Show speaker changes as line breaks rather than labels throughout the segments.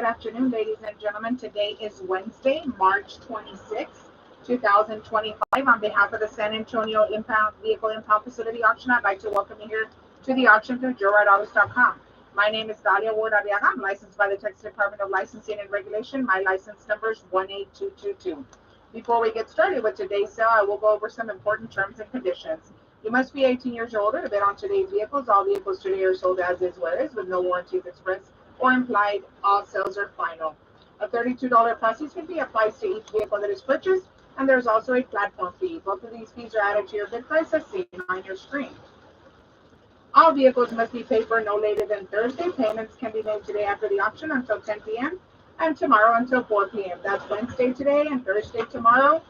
good afternoon, ladies and gentlemen. Today is Wednesday, March 26th, 2025. On behalf of the San Antonio Vehicle Impound Facility Auction, I'd like to welcome you here to the auction through JoeRideAutos.com. My name is Dalia Ward Arriaga. I'm licensed by the Texas Department of Licensing and Regulation. My license number is 18222. Before we get started with today's sale, I will go over some important terms and conditions. You must be 18 years or older to bid on today's vehicles. All vehicles today are sold as is, where is, with no warranties expressed or implied. All sales are final. A $32 processing fee applies to each vehicle that is purchased, and there's also a platform fee. Both of these fees are added to your bid price as seen on your screen. All vehicles must be paid for no later than Thursday. Payments can be made today after the auction until 10 p.m. and tomorrow until 4 p.m. That's Wednesday today and Thursday tomorrow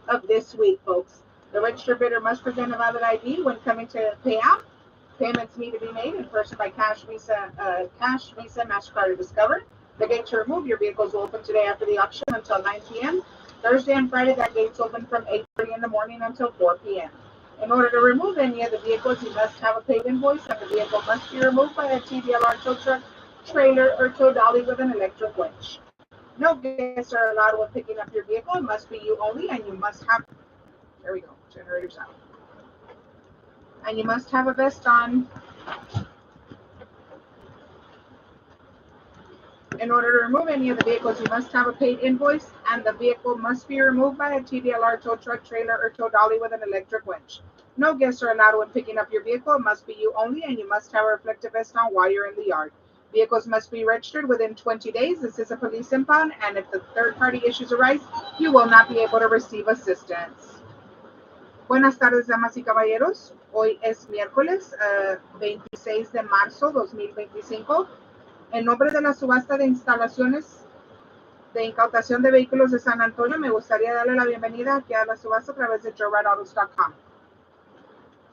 of this week, folks. The registered bidder must present a valid ID when coming to pay out. Payments need to be made in person by cash, Visa, MasterCard, or Discover. The gate to remove your vehicles will open today after the auction until 9 p.m. Thursday and Friday, that gate's open from 8:30 in the morning until 4 p.m. In order to remove any of the vehicles, you must have a paid invoice, and the vehicle must be removed by a TDLR tow truck, trailer, or tow dolly with an electric winch. No guests are allowed when picking up your vehicle. It must be you only, and you must have. There we go. Generators out. And you must have a vest on. In order to remove any of the vehicles, you must have a paid invoice, and the vehicle must be removed by a TDLR tow truck, trailer, or tow dolly with an electric winch. No guests are allowed when picking up your vehicle. It must be you only, and you must have a reflective vest on while you're in the yard. Vehicles must be registered within 20 days. This is a police impound, and if the third-party issues arise, you will not be able to receive assistance. Buenas tardes, damas y caballeros. Hoy es miércoles 26 de marzo 2025. En nombre de la subasta de instalaciones de incautación de vehículos de San Antonio, me gustaría darle la bienvenida aquí a la subasta a través de JoeRideAutos.com.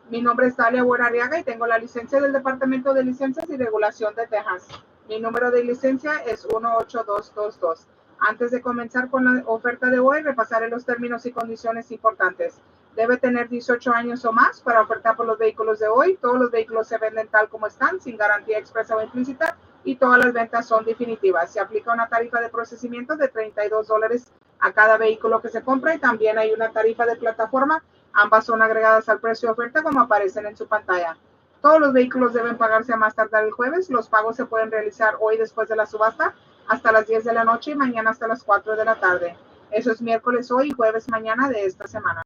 Mi nombre es Dalia Arriaga y tengo la licencia del Departamento de Licencias y Regulación de Texas. Mi número de licencia es 18222. Antes de comenzar con la oferta de hoy, repasaré los términos y condiciones importantes. Debe tener 18 años o más para ofertar por los vehículos de hoy. Todos los vehículos se venden tal como están, sin garantía expresa o implícita, y todas las ventas son definitivas. Se aplica una tarifa de procesamiento de $32 a cada vehículo que se compra, y también hay una tarifa de plataforma. Ambas son agregadas al precio de oferta como aparecen en su pantalla. Todos los vehículos deben pagarse a más tardar el jueves. Los pagos se pueden realizar hoy después de la subasta hasta las 10 de la noche y mañana hasta las 4 de la tarde. Eso es miércoles hoy y jueves mañana de esta semana.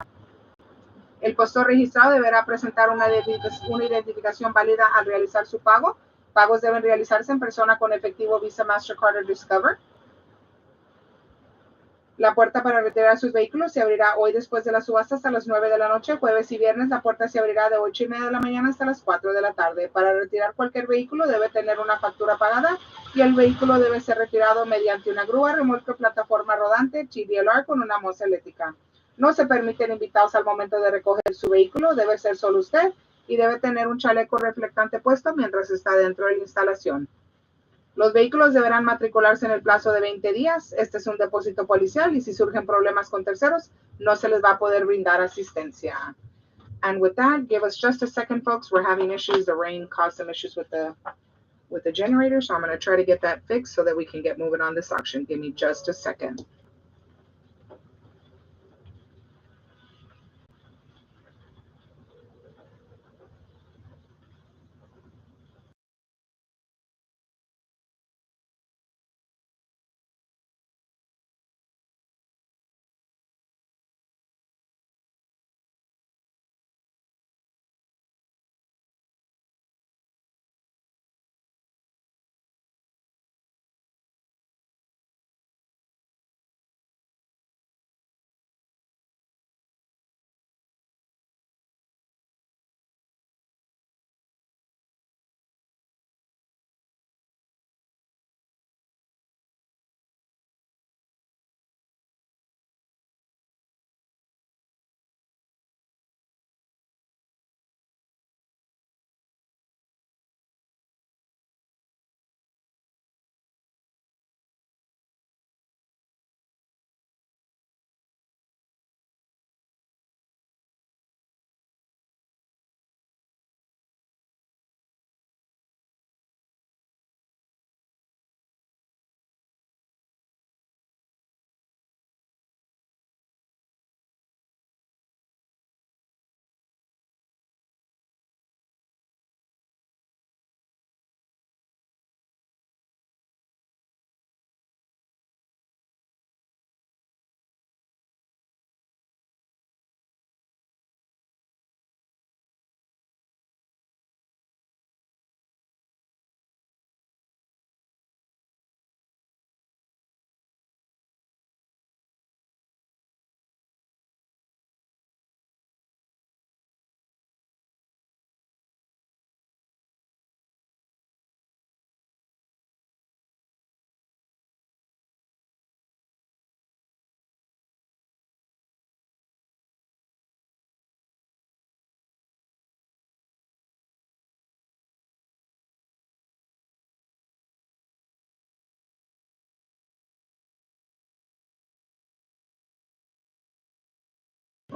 El postor registrado deberá presentar una identificación válida al realizar su pago. Pagos deben realizarse en persona con efectivo Visa, MasterCard o Discover. La puerta para retirar sus vehículos se abrirá hoy después de la subasta hasta las 9 de la noche. Jueves y viernes la puerta se abrirá de 8:30 de la mañana hasta las 4 de la tarde. Para retirar cualquier vehículo debe tener una factura pagada y el vehículo debe ser retirado mediante una grúa, remolque, plataforma rodante, TDLR con una moza eléctrica. No se permiten invitados al momento de recoger su vehículo. Debe ser solo usted y debe tener un chaleco reflectante puesto mientras está dentro de la instalación. Los vehículos deberán matricularse en el plazo de 20 días. Este es un depósito policial y si surgen problemas con terceros, no se les va a poder brindar asistencia. And with that, give us just a second, folks. We're having issues. The rain caused some issues with the generator, so I'm going to try to get that fixed so that we can get moving on this auction. Give me just a second.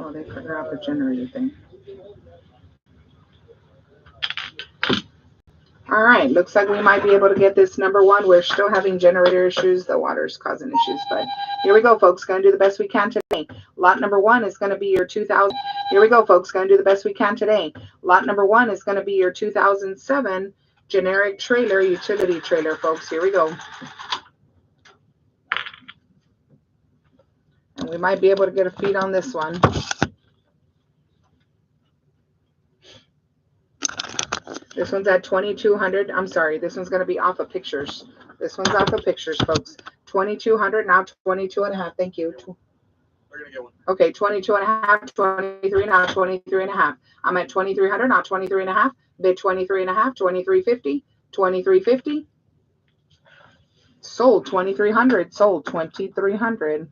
Oh, they figured out the generator thing. All right, looks like we might be able to get this number one. We're still having generator issues. The water's causing issues, but here we go, folks. Going to do the best we can today. Lot number one is going to be your 2000. Here we go, folks. Going to do the best we can today. Lot number one is going to be your 2007 generic trailer, utility trailer, folks. Here we go. And we might be able to get a feed on this one. This one's at 2,200. I'm sorry, this one's going to be off of pictures. This one's off of pictures, folks. 2,200, now 22 and a half. Thank you. We're going to get one. Okay, 22 and a half, 23, now 23 and a half. I'm at 2,300, now 23 and a half. Bid 23 and a half, 2,350, 2,350. Sold 2,300, sold 2,300.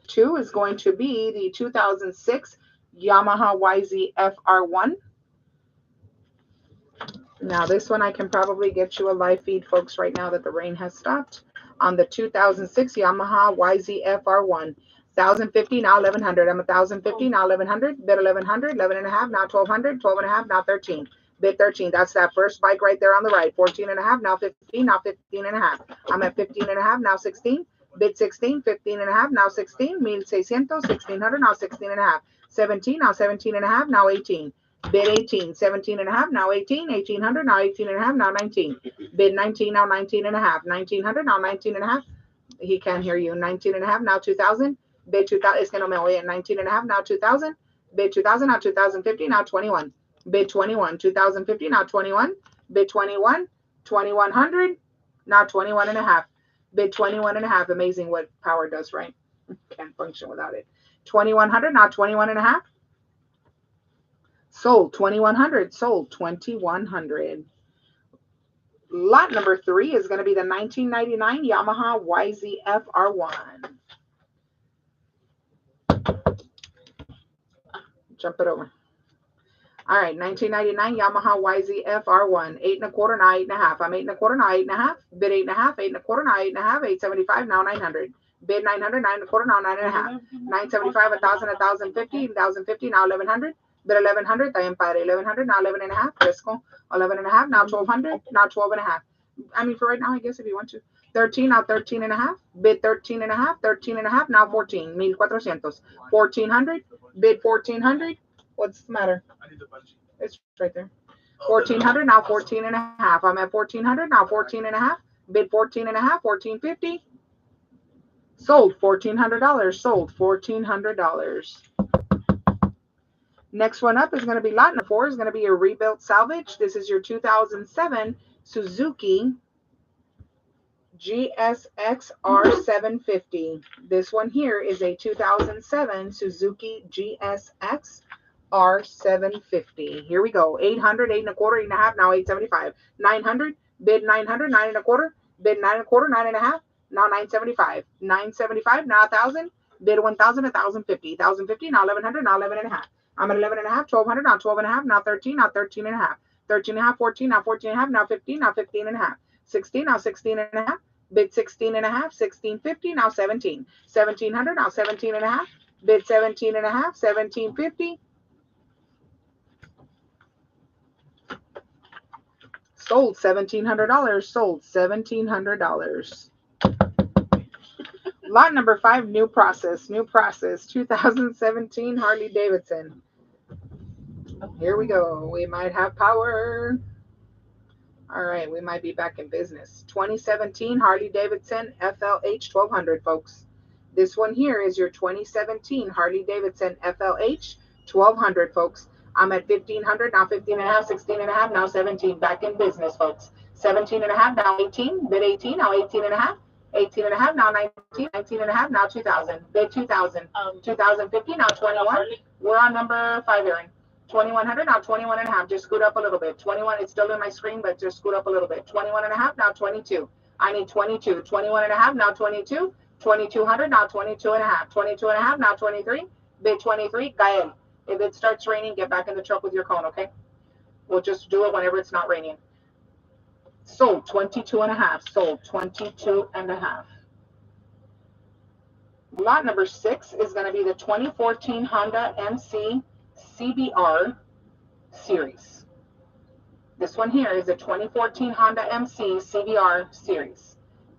Two is going to be the 2006 Yamaha YZ-FR1. Now this one I can probably get you a live feed, folks, right now that the rain has stopped. On the 2006 Yamaha YZ-FR1. 1,050, now 1,100. I'm 1,050, now 1,100. Bid 1,100, 11 and a half, now 1,200. 12 and a half, now 13. Bid 13. That's that first bike right there on the right. 14 and a half, now 15, now 15 and a half. I'm at 15 and a half, now 16. Bid 16, 15 and a half, now 16. 1,600, 1,600, now 16 and a half. 17, now 17 and a half, now 18. Bid 18, 17 and a half, now 18, 1,800, now 18 and a half, now 19. Bid 19, now 19 and a half, 1,900, now 19 and a half. He can't hear you. 19 and a half, now 2,000. Bid 2,000, es que no me oye. 19 and a half, now 2,000. Bid 2,000, now 2,050, now 21. Bid 21, 2,050, now 21. Bid 21, 2,100, now 21 and a half. Bid 21 and a half. Amazing what power does, right? Can't function without it. 2,100, now 21 and a half. Sold 2,100, sold 2,100. Lot number three is going to be the 1999 Yamaha YZ-FR1. Jump it over. All right, 1999 Yamaha YZ-FR1. 8 and a quarter, now 8 and a half. I'm 8 and a quarter, now 8 and a half. Bid 8 and a half, 8 and a quarter, now 8 and a half. 875, now 900. Bid 900, 9 and a quarter, now 9 and a half. 975, 1,000, 1,050, 1,050, now 1,100. Bid 1,100, tayo padre. 1,100, now 11 and a half. Fresco. 11 and a half, now 1,200, now 12 and a half. I mean, for right now, I guess if you want to. 13, now 13 and a half. Bid 13 and a half, 13 and a half, now 14. 1,400. 1,400. Bid 1,400. What's the matter? I need the bungee. It's right there. 1,400, now 14 and a half. I'm at 1,400, now 14 and a half. Bid 14 and a half, 1,450. Sold $1,400. Sold $1,400. Next one up is going to be lot number 4. Is going to be your rebuilt salvage. This is your 2007 Suzuki GSX R750. This one here is a 2007 Suzuki GSX R750. Here we go. 800, 8 and a quarter, 8 and a half, now 875. 900, bid 900, 9 and a quarter, bid 9 and a quarter, 9 and a half, now 975. 975, now 1,000, bid 1,000, 1,050. 1,050, now 1,100, now 11 and a half. I'm at 11 and a half, 1,200, now 12 and a half, now 13, now 13 and a half. 13 and a half, 14, now 14 and a half, now 15, now 15 and a half. 16, now 16 and a half. Bid 16 and a half, 1650, now 17. 1,700, now 17 and a half. Bid 17 and a half, 1,750. Sold $1,700. Sold $1,700. Lot number 5, new process. New process. 2017 Harley Davidson. Here we go. We might have power. All right, we might be back in business. 2017 Harley Davidson FLH 1200, folks. This one here is your 2017 Harley Davidson FLH 1200, folks. I'm at 1,500, now 15 and a half, 16 and a half, now 17. Back in business, folks. 17 and a half, now 18. Bid 18, now 18 and a half. 18 and a half, now 19. 19 and a half, now 2,000. Bid 2,000. 2,050, now 21. We're on number 5, Erin. 2,100, now 21 and a half. Just scoot up a little bit. 21, it's still in my screen, but just scoot up a little bit. 21 and a half, now 22. I need 22. 21 and a half, now 22. 2,200, now 22 and a half. 22 and a half, now 23. Bid 23, Gael. If it starts raining, get back in the truck with your cone, okay? We'll just do it whenever it's not raining. Sold 22 and a half. Sold 22 and a half. Lot number 6 is going to be the 2014 Honda MC CBR series. This one here is a 2014 Honda MC CBR series.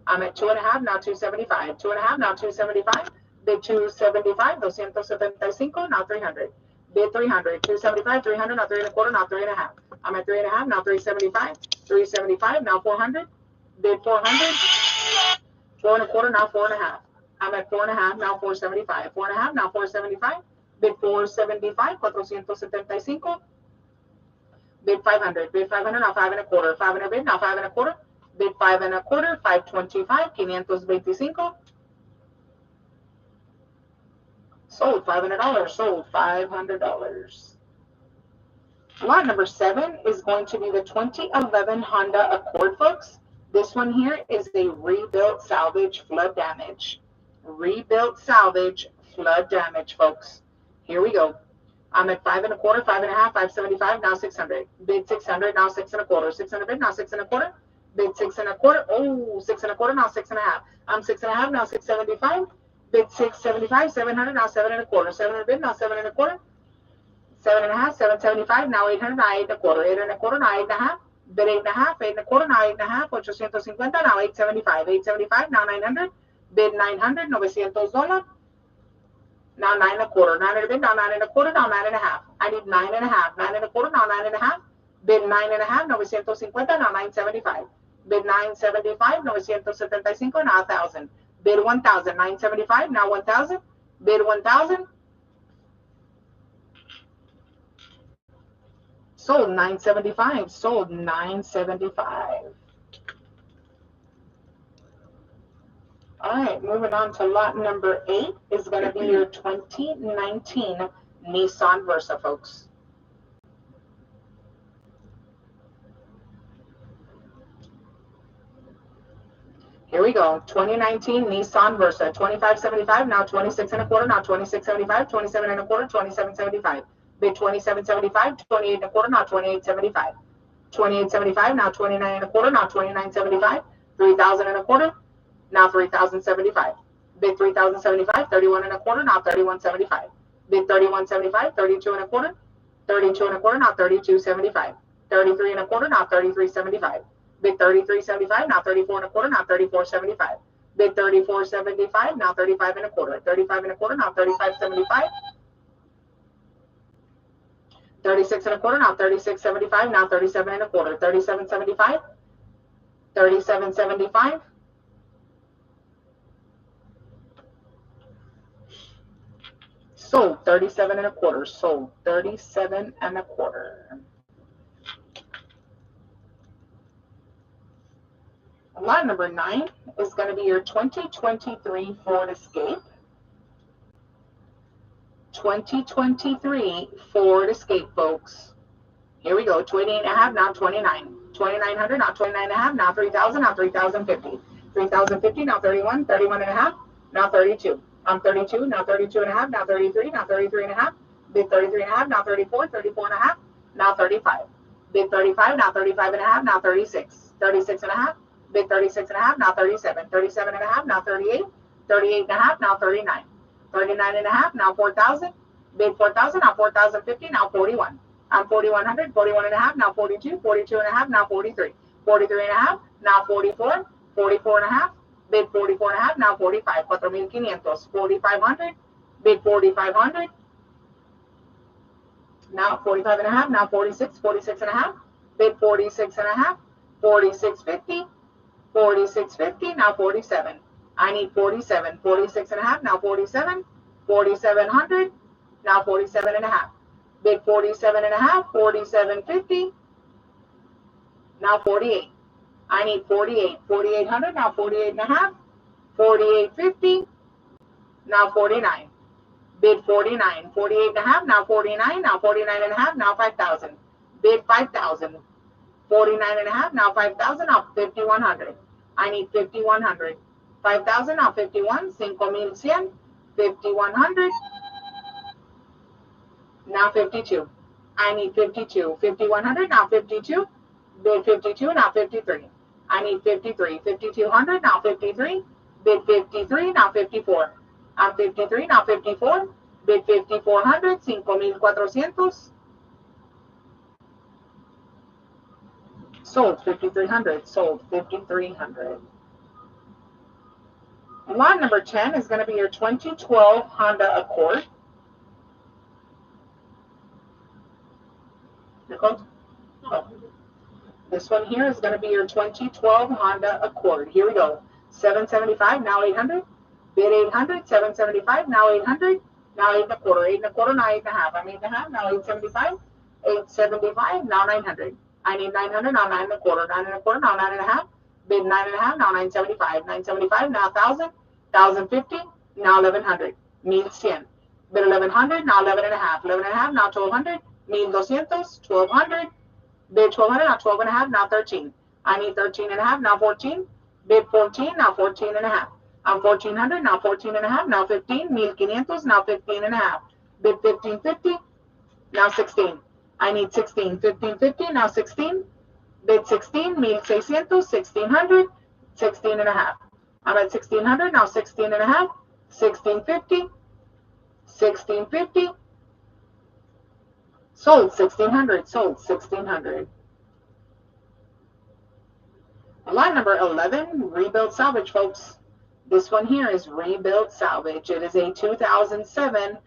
I'm at 2.5, now 275. 2.5, now 275. Bid 275, 275, now 300. Bid 300, 275, 300, now 3.25, now 3.5. I'm at 3.5, now 375. 375, now 400. Bid 400. 4.25, now 4.5. I'm at 4.5, now 475. 4.5, now 475. Bid 475, 475. Bid 500. Bid 500, now 5.25. 500 bid, now 5.25. Bid 5.25, 525, 525. Sold $500. Sold $500. Lot number 7 is going to be the 2011 Honda Accord, folks. This one here is a rebuilt salvage flood damage. Rebuilt salvage flood damage, folks. Here we go. I'm at 5.25, 5.5, 575, now 600. Bid 600, now 6.25. 600 bid, now 6.25. Bid 6.25. Oh, 6.25, now 6.5. I'm 6.5, now 675. Bid 675, 700, now 7.25. 700 bid, now 7.25. 7.5, 775, now 800, now 8.25. 8.25, now 8.5. Bid 8.5, 8.25, now 8.5. 850, now 875. 875, now 900. Bid 900, $900. Now 9.25. 900 bid, now 9.25, now 9.5. I need 9.5. 9.25, now 9.5. Bid 9.5, 950, now 975. Bid 975, 975, now 1,000. Bid 1,000, 975, now 1,000. Bid 1,000. Sold 975. Sold 975. All right, moving on to lot number 8 is going to be your 2019 Nissan Versa, folks. Here we go. 2019 Nissan Versa. 2575, now 26.25, now 2675, 27.25, 2775. Bid 2775, 28.25, now 2875. 2875, now 29.25, now 2975. 3,000.25, now 3,075. Bid 3,075, 31.25, now 3175. Bid 3175, 32.25, 32.25, now 3275. 33.25, now 3375. Bid 3375, now 34.25, now 3475. Bid 3475, now 35.25. 35.25, now 3575. 36.25, now 3675, now 37.25. 3775. 3775. Sold 37.25. Sold 37.25. Lot number 9 is going to be your 2023 Ford Escape. 2023 Ford Escape, folks. Here we go. 28.5, now 29. 2,900, now 29.5, now 3,000, now 3,050. 3,050, now 31. 31.5, now 32. I'm 32, now 32.5, now 33, now 33.5. Bid 33.5, now 34. 34.5, now 35. Bid 35, now 35.5, now 36. 36.5. Bid 36.5, now 37. 37.5, now 38. 38.5, now 39. 39.5, now 4,000. Bid 4,000, now 4,050, now 41. I'm 4,100. 41.5, now 42. 42.5, now 43. 43.5, now 44. 44.5. Bid 44.5, now 45. 4,500. 4,500. Bid 4,500. Now 45.5, now 46. 46.5. Bid 46.5. 46.50. 46.50, now 47. I need 47. 46.5, now 47. 4,700, now 47.5. Bid 47.5. 47.50, now 48. I need 48. 4,800, now 48.5. 48.50, now 49. Bid 49. 48.5, now 49. Now 49.5, now 5,000. Bid 5,000. 49.5, now 5,000, now 5,100. I need 5,100. 5,000, now 51. 5,100. 5,100. Now 52. I need 52. 5,100, now 52. Bid 52, now 53. I need 53. 5,200, now 53. Bid 53, now 54. I'm 53, now 54. Bid 5400, 5,400. Sold 5,300, sold 5,300. Lot number 10 is going to be your 2012 Honda Accord. Oh. This one here is going to be your 2012 Honda Accord. Here we go. 775, now 800. Bid 800, 775, now 800. Now 8 and a quarter, 8 and a quarter, now 8 and a half. I'm 8 and a half, now 875. 875, now 900. I need 900, now 9 and a quarter, 9 and a quarter, now 9 and a half. Bid 9 and a half, now 975. 975, now 1,000. 1,050, now 1,100. 1,100. Bid 1,100, now 11 and a half. 11 and a half, now 1,200. 1,200, 1,200. Bid 1,200, now 12 and a half, now 13. I need 13 and a half, now 14. Bid 14, now 14 and a half. I'm 1,400, now 14 and a half, now 15. 1,500, now 15 and a half. Bid 1,550, now 16. I need 16. 1,550, now 16. Bid 16, 1,600, 1,600, 16 and a half. I'm at 1,600, now 16 and a half. 1,650, 1,650. Sold 1,600, sold 1,600. Lot number 11, rebuild salvage, folks. This one here is rebuild salvage. It is a 2007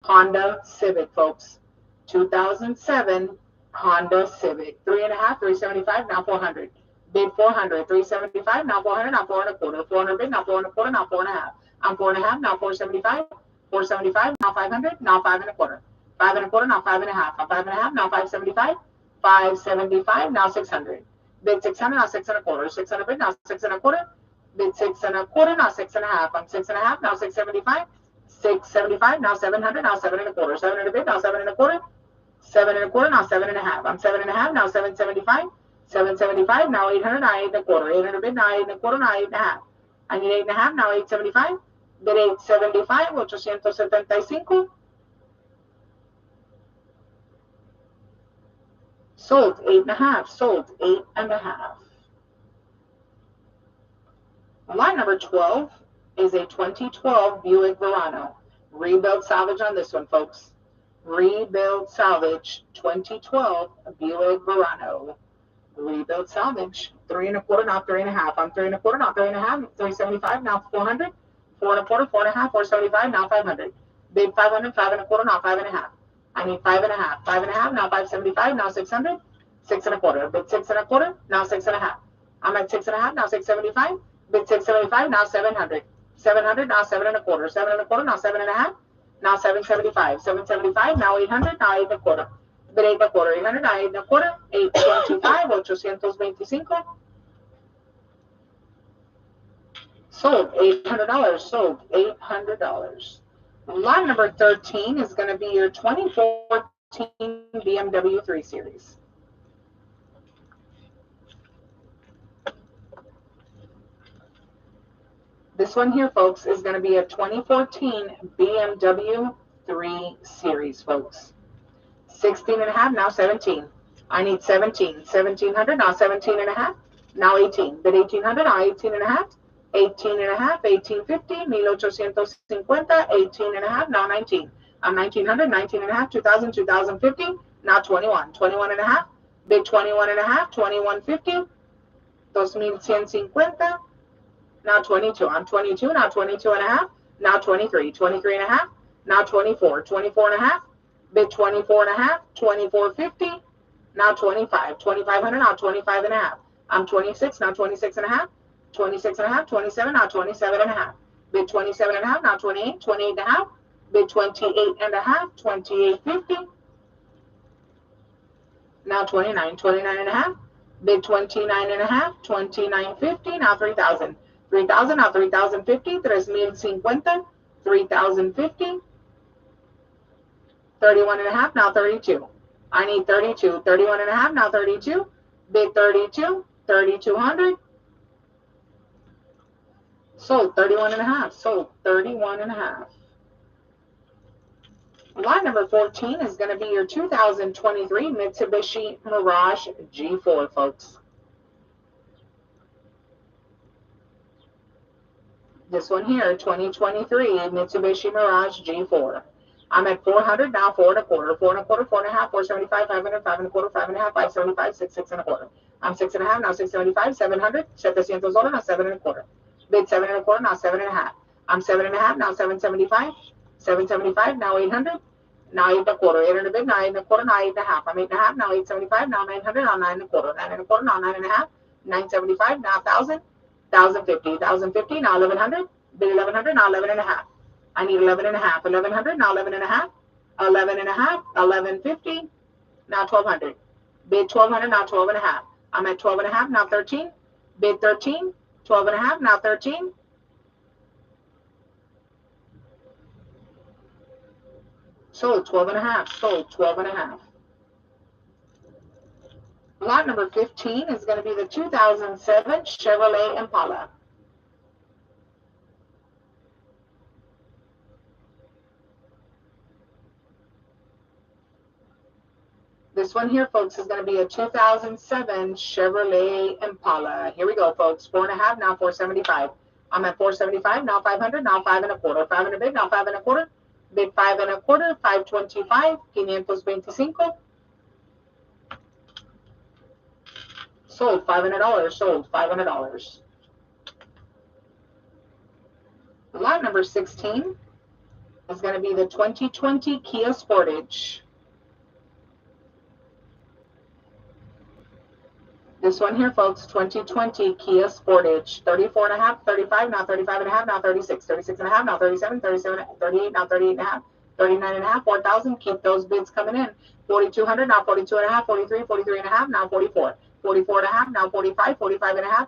Honda Civic, folks. 2007 Honda Civic. 3.5, 375, now 400. Bid 400, 375, now 400, now 4 and a quarter. 400 bid, now 4 and a quarter, now 4 and a half. I'm 4 and a half, now 475. 475, now 500, now 5 and a quarter. 5 and a quarter, now 5 and a half. I'm 5 and a half, now 575. 575, now 600. Bid 600, now 6 and a quarter. 600 bid, now 6 and a quarter. Bid 6 and a quarter, now 6 and a half. I'm 6 and a half, now 675. 675, now 700, now 7 and a quarter. 700 bid, now 7 and a quarter. 7 and a quarter, now 7 and a half. I'm 7 and a half, now 775. 775, now 800, now 8 and a quarter. 800 bid, now 8 and a quarter, now 8 and a half. I need 8 and a half, now 875. Bid 875, 875. Sold 8 and a half, sold 8 and a half. Line number 12 is a 2012 Buick Verano. Rebuild salvage on this one, folks. Rebuild salvage 2012 Buick Verano. Rebuild salvage. 3 and a quarter, now 3 and a half. I'm 3 and a quarter, now 3 and a half. 375, now 400. 4 and a quarter, 4 and a half. 475, now 500. Bid 500, 5 and a quarter, now 5 and a half. I need 5 and a half. 5 and a half, now 575, now 600. 6 and a quarter. Bid 6 and a quarter, now 6 and a half. I'm at 6 and a half, now 675. Bid 675, now 700. 700, now 7 and a quarter. 7 and a quarter, now 7 and a half. Now 775. 775, now 800, now 8 and a quarter. Bid 8 and a quarter. 800, now 8 and a quarter. 825, 825. Sold $800. Sold $800. Lot number 13 is going to be your 2014 BMW 3 Series. This one here, folks, is going to be a 2014 BMW 3 Series, folks. 16 and a half, now 17. I need 17. 1,700, now 17 and a half, now 18. Bid 1,800, now 18 and a half. 18 and a half, 1,850, 1,850, 18 and a half, now 19. I'm 1,900, 19 and a half, 2,000, 2,050, now 21. 21 and a half, bid 21 and a half, 2,150, 2,150. Now 22. I'm 22. Now 22 and a half. Now 23. 23 and a half. Now 24. 24 and a half. Bid 24 and a half. 2450. Now 25. 2,500. Now 25 and a half. I'm 26. Now 26 and a half. 26 and a half. 27. Now 27 and a half. Bid 27 and a half. Now 28. 28 and a half. Bid 28 and a half. 2850. Now 29. 29 and a half. Bid 29 and a half. 2950. Now 3,000. 3,000, now 3,050, 3,050, 3,050, 31 and a half, now 32. I need 32, 31 and a half, now 32, bid 32, 3,200, sold 31 and a half, sold 31 and a half. Line number 14 is going to be your 2023 Mitsubishi Mirage G4, folks. This one here, 2023 Mitsubishi Mirage G4. I'm at 400 now, 4.25, 4.25, 4.5, 475, 500, 5.25, 5.5, 575, 6.25. I'm 6.5 now, 675, 700, $700 now, 7.25. Bid 7.25 now, 7.5. I'm 7.5 now, 775, 775 now, 800. Now 8.25, 800 bid, now 8.25, now 8.5. I'm 8.5 now, 875 now, 900 now, 9.25, 9.25 now, 9.5, 975 now, 1,000, 1,050, 1,050 now, 1,100. Bid 1,100 now, 11.5. I need 11.5, 1,100 now, 11.5, 11.5, 11.50 now, 1,200. Bid 1,200 now, 12.5. I'm at 12.5 now, 13. Bid 13, 12.5 now, 13. Sold 12.5, sold 12.5. Lot number 15 is going to be the 2007 Chevrolet Impala. This one here, folks, is going to be a 2007 Chevrolet Impala. Here we go, folks. 4.5 now, 475. I'm at 475 now, 500 now, 5.25. 5 and a bid now, 5.25. Bid 5.25, 525, 525. Sold $500. Sold $500. Lot number 16 is going to be the 2020 Kia Sportage. This one here, folks, 2020 Kia Sportage. 34.5, 35, now 35.5, now 36, 36.5, now 37, 37, 38, now 38.5, 39.5, 4,000. Keep those bids coming in. 4,200, now 42.5, 43, 43.5, now 44, 44.5, now 45, 45.5,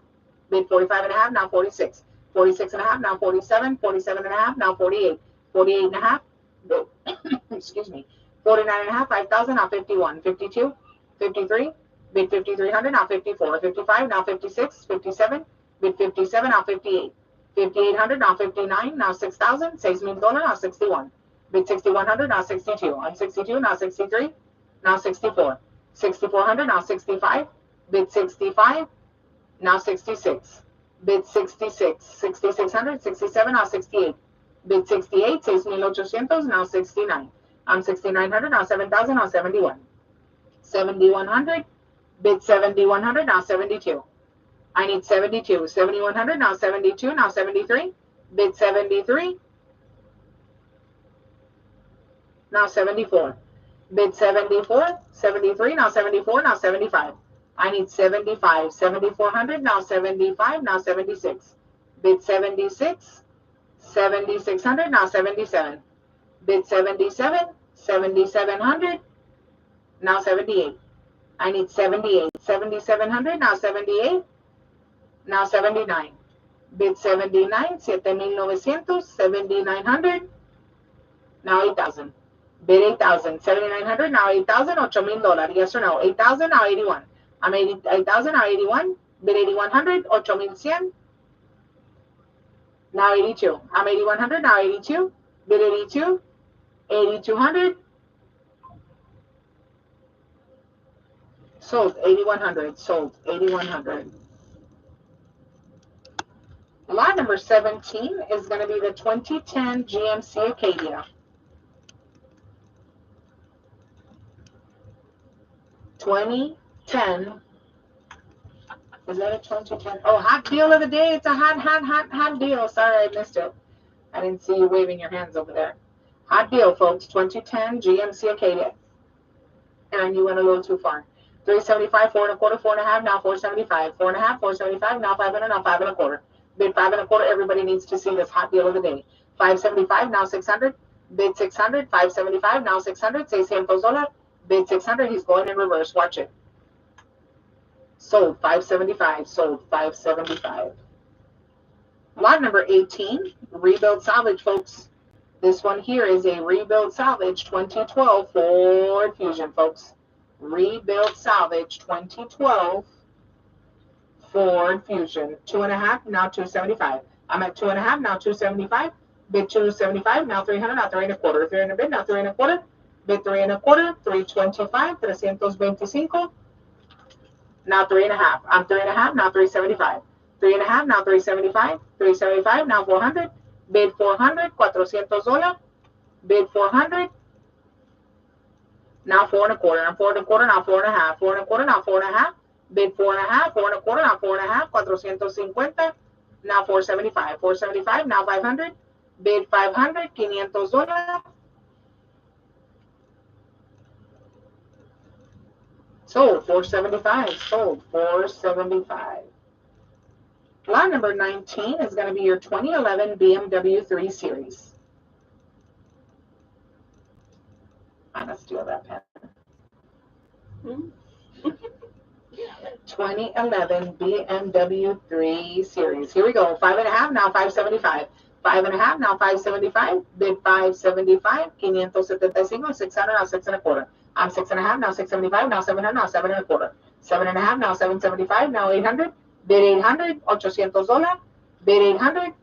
bid 45.5, now 46, 46.5, now 47, 47.5, now 48, 48.5, excuse me, 49.5, 5,000, now 51, 52, 53. Bid 5,300, now 54, 55, now 56, 57, bid 57, now 58, 5,800, now 59, now 6,000, $6,000, now 61, bid 6,100, now 62, I'm 62, now 63, now 64, 6,400, now 65, bid 65, now 66, bid 66, 6,600, 67, now 68, bid 68, 6,800, now 69, I'm 6,900, now 7,000, now 71, 7,100, bid 7,100, now 72. I need 72. 7,100, now 72, now 73. Bid 73. Now 74. Bid 74. 73, now 74, now 75. I need 75. 7,400, now 75, now 76. Bid 76. 7,600, now 77. Bid 77. 7,700, now 78. I need 78. 7,700, now 78, now 79. Bid 79, 7,900, 7,900, now 8,000. Bid 8,000, 7,900, now 8,000, $8,000. Yes or no? 8,000, now 81. I'm 8,000, now 81. Bid 8,100, 8,100, now 82. I'm 8,100, now 82. Bid 82, 8,200. Sold 8,100. Sold 8,100. Lot number 17 is going to be the 2010 GMC Acadia. 2010. Is that a 2010? Oh, hot deal of the day. It's a hot deal. Sorry, I missed it. I didn't see you waving your hands over there. Hot deal, folks. 2010 GMC Acadia. And you went a little too far. 375, 4.25, 4.5, now 475, 4.5, 475, now 500, now 5.25. Bid 5.25. Everybody needs to see this hot deal of the day. 575, now 600. Bid 600, 575, now 600. $600. Bid 600. He's going in reverse. Watch it. Sold 575. Sold 575. Lot number 18, rebuild salvage, folks. This one here is a rebuild salvage 2012 Ford Fusion, folks. Rebuild salvage 2012 Ford Fusion. 2.5, now 275. I'm at 2.5, now 275. Bid 275, now 300, now 3.25. 300 bid, now 3.25. Bid 3.25, 325, 325. Now 3.5. I'm 3.5, now 375. 3.5, now 375. 375, now 400. Bid 400, $400. Bid 400. Now 4.25. Now 4.25, now 4.5. 4.25, now 4.5. Bid 4.5. 4.25, now 4.5. 450. Now 475. 475, now 500. Bid 500, $500. Sold 475. Sold 475. Lot number 19 is going to be your 2011 BMW 3 Series. I'm going to steal that pen. 2011 BMW 3 Series. Here we go. 5.5, now 575. 5.5, now 575. Bid 575. 575. 600, now 6.25. I'm 6.5, now 675. Now 700, now 7.25. 7.5, now 775. Now 800. Bid 800. $800. Bid 800.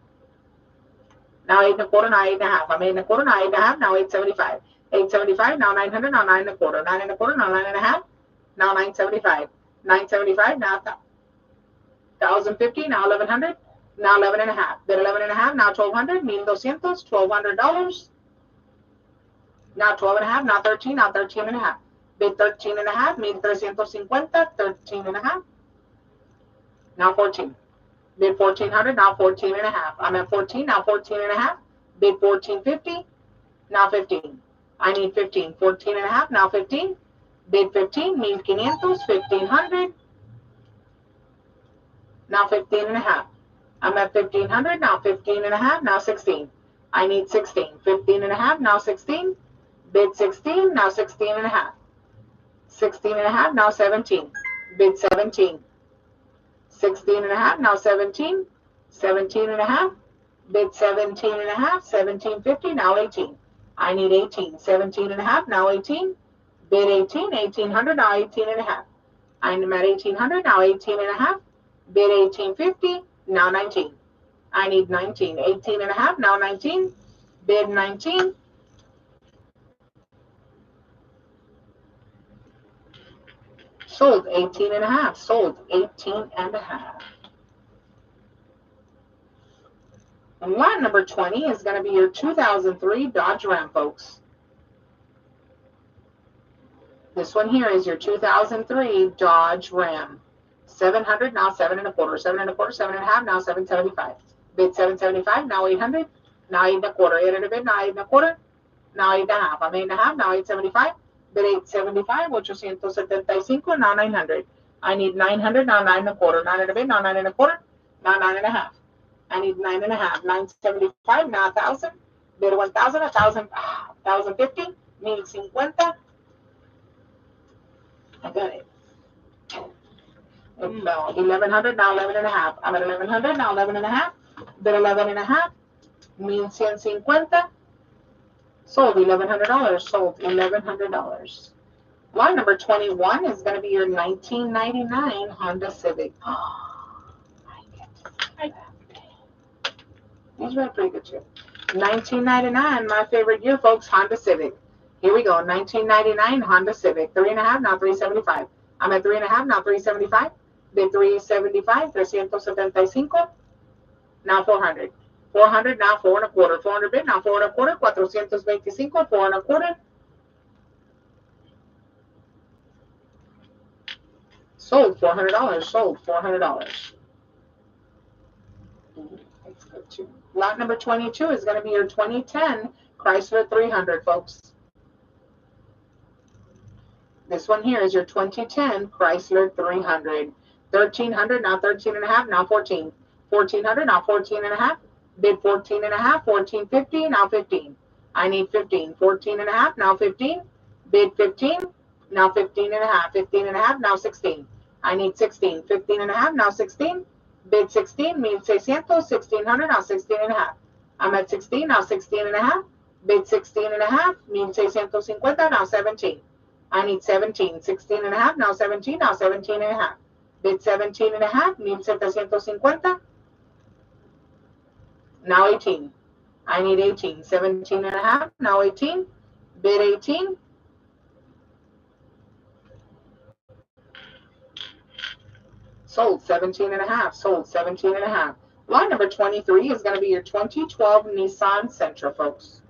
Now 8.25. Now 8.5. I'm 8.25. Now 8.5. Now 875. 875. Now 900. Now 9.25. 9.25. Now 9.5. Now 975. 975, now 1,050, now 1,100, now 11.5. Bid 11.5, now 1,200, $1,200, $1,200. Now 12.5, now 13, now 13.5. Bid 13.5, $1,350, 13.5. Now 14. Bid 1,400, now 14.5. I'm at 14, now 14.5. Bid 1,450, now 15. I need 15. 14.5, now 15. Bid 15, 1,500, 1,500. Now 15.5. I'm at 1,500, now 15.5, now 16. I need 16. 15.5, now 16. Bid 16, now 16.5. 16.5, now 17. Bid 17. 16.5, now 17. 17.5. Bid 17.5. 17.50, now 18. I need 18. 17.5, now 18. Bid 18. 1,800, now 18.5. I'm at 1,800, now 18.5. Bid 18.50, now 19. I need 19. 18.5, now 19. Bid 19. Sold 18.5. Sold 18.5. And lot number 20 is going to be your 2003 Dodge Ram, folks. This one here is your 2003 Dodge Ram. 700, now 7.25. 7.25, 7.5, now 775. Bid 775, now 800. Now 8.25. 800 bid, now 8.25. Now 8.5. I'm 8.5, now 875. Bid 875, 875, now 900. I need 900, now 9.25. 900 bid, now 9.25. Now 9.5. I need 9.5. 975, now 1,000. Bid 1,000, 1,000, 1,050. Need 50. I got it. No, 1,100, now 11.5. I'm at 1,100, now 11.5. Bid 11.5. 1,150. Sold $1,100. Sold $1,100. Line number 21 is going to be your 1999 Honda Civic. Oh, these were pretty good too. 1999, my favorite year, folks. Honda Civic. Here we go. 1999 Honda Civic. 3.5, now 375. I'm at 3.5, now 375. Bid 375, 375. Now 400. 400, now 4.25. 400 bid, now 4.25. 425, 4.25. Sold $400. Sold $400. That's good too. Lot number 22 is going to be your 2010 Chrysler 300, folks. This one here is your 2010 Chrysler 300. 1,300, now 13.5, now 14. 1,400, now 14.5. Bid 14.5, 1,450, now 15. I need 15. 14.5, now 15. Bid 15, now 15.5. 15.5, now 16. I need 16. 15.5, now 16. Bid 16, 1,600, 1,600, now 16.5. I'm at 16, now 16.5. Bid 16.5, 1,650, now 17. I need 17. 16.5, now 17, now 17.5. Bid 17.5, 1,750. Now 18. I need 18. 17.5, now 18. Bid 18. Sold 17 and a half. Sold 17 and a half. Lot number 23 is going to be your 2012 Nissan Sentra, folks.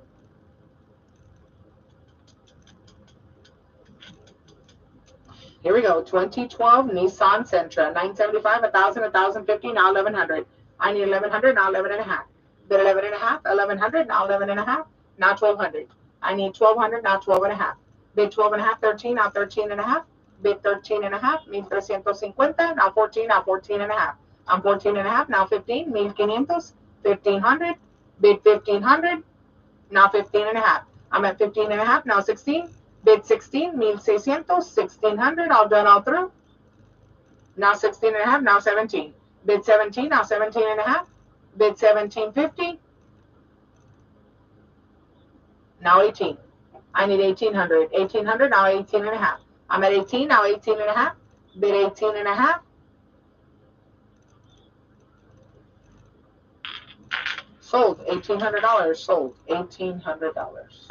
Here we go. 2012 Nissan Sentra. 975, 1000, 1050, now 1100. I need 1100, now 11 and a half. Bid 11 and a half, 1100, now 11 and a half, now 1200. I need 1200, now 12 and a half. Bid 12 and a half, 13, now 13 and a half. Bid 13 and a half, 1350, now 14, now 14 and a half. I'm 14 and a half, now 15, 1500, 1500. Bid 1500, now 15 and a half. I'm at 15 and a half, now 16. Bid 16, 1600, 1600, all done all through. Now 16 and a half, now 17. Bid 17, now 17 and a half. Bid 1750, now 18. I need 1800, 1800, now 18 and a half. I'm at 18, now 18 and a half. Bid 18 and a half. Sold $1,800, sold $1,800.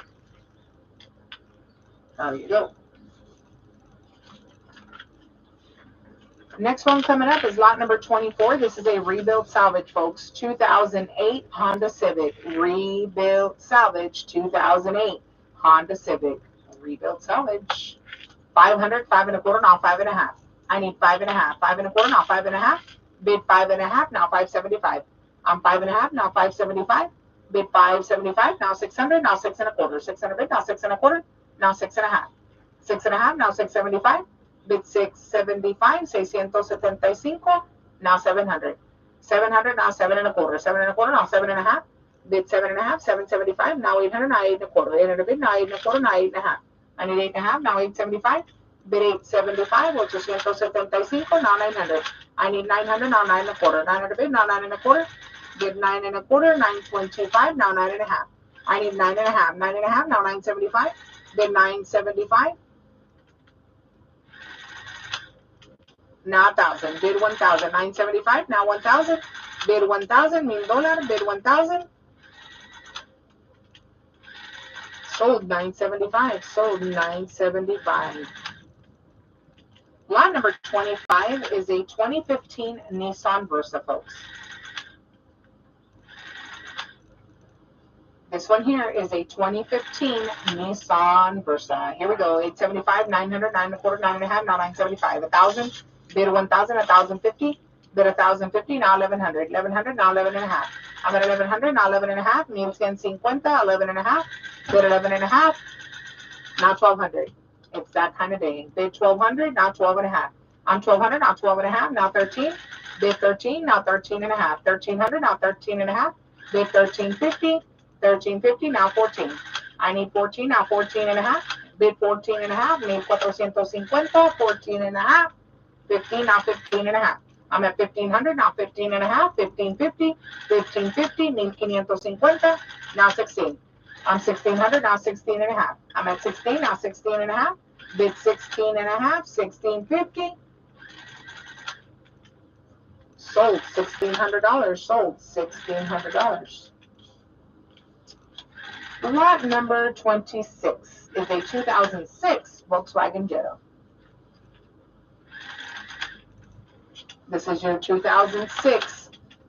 There you go. Next one coming up is lot number 24. This is a rebuilt salvage, folks. 2008 Honda Civic. Rebuilt salvage. 2008 Honda Civic. Rebuilt salvage. 500, 5 and a quarter, now 5 and a half. I need 5 and a half. 5 and a quarter, now 5 and a half. Bid 5 and a half, now 575. I'm 5 and a half, now 575. Bid 575, now 600, now 6 and a quarter. 600 bid, now 6 and a quarter, now 6 and a half. 6 and a half, now 675. Bid 675, 675, now 700. 700, now 7 and a quarter. 7 and a quarter, now 7 and a half. Bid 7 and a half, 775, now 800, now 8 and a quarter. 800 bid, now 8 and a quarter, now 8 and a half. I need 8 and a half, now 875. Bid 875, 875, now 900. I need 900, now 9 and a quarter. 900 bid, now 9 and a quarter. Bid 9 and a quarter, 925, now 9 and a half. I need 9 and a half. 9 and a half, now 975. Bid 975. Now 1000. Bid 1000. 975. Now 1000. Bid 1000. $1,000. Bid 1000. Sold 975. Sold 975. Lot number 25 is a 2015 Nissan Versa, folks. This one here is a 2015 Nissan Versa. Here we go. 875, 900, 9 and a quarter, 9 and a half, now 975. 1000. Bid 1000, 1050. Bid 1050, now 1100. 1100, now 11 and a half. I'm at 1100, now 11 and a half. 1150, 11 and a half. Bid 11 and a half, now 1200. It's that kind of day. Bid 1200, now 12 and a half. I'm 1200, now 12 and a half, now 13. Bid 13, now 13 and a half. 1300, now 13 and a half. Bid 1350, 1350, now 14. I need 14, now 14 and a half. Bid 14 and a half. 1450, 14 and a half. 15, now 15 and a half. I'm at 1500, now 15 and a half. 1550, 1550, 1550, now 16. I'm 1600, now 16 and a half. I'm at 16, now 16 and a half. Bid 16 and a half. 1650. Sold $1,600. Sold $1,600. Lot number 26 is a 2006 Volkswagen Jetta. This is your 2006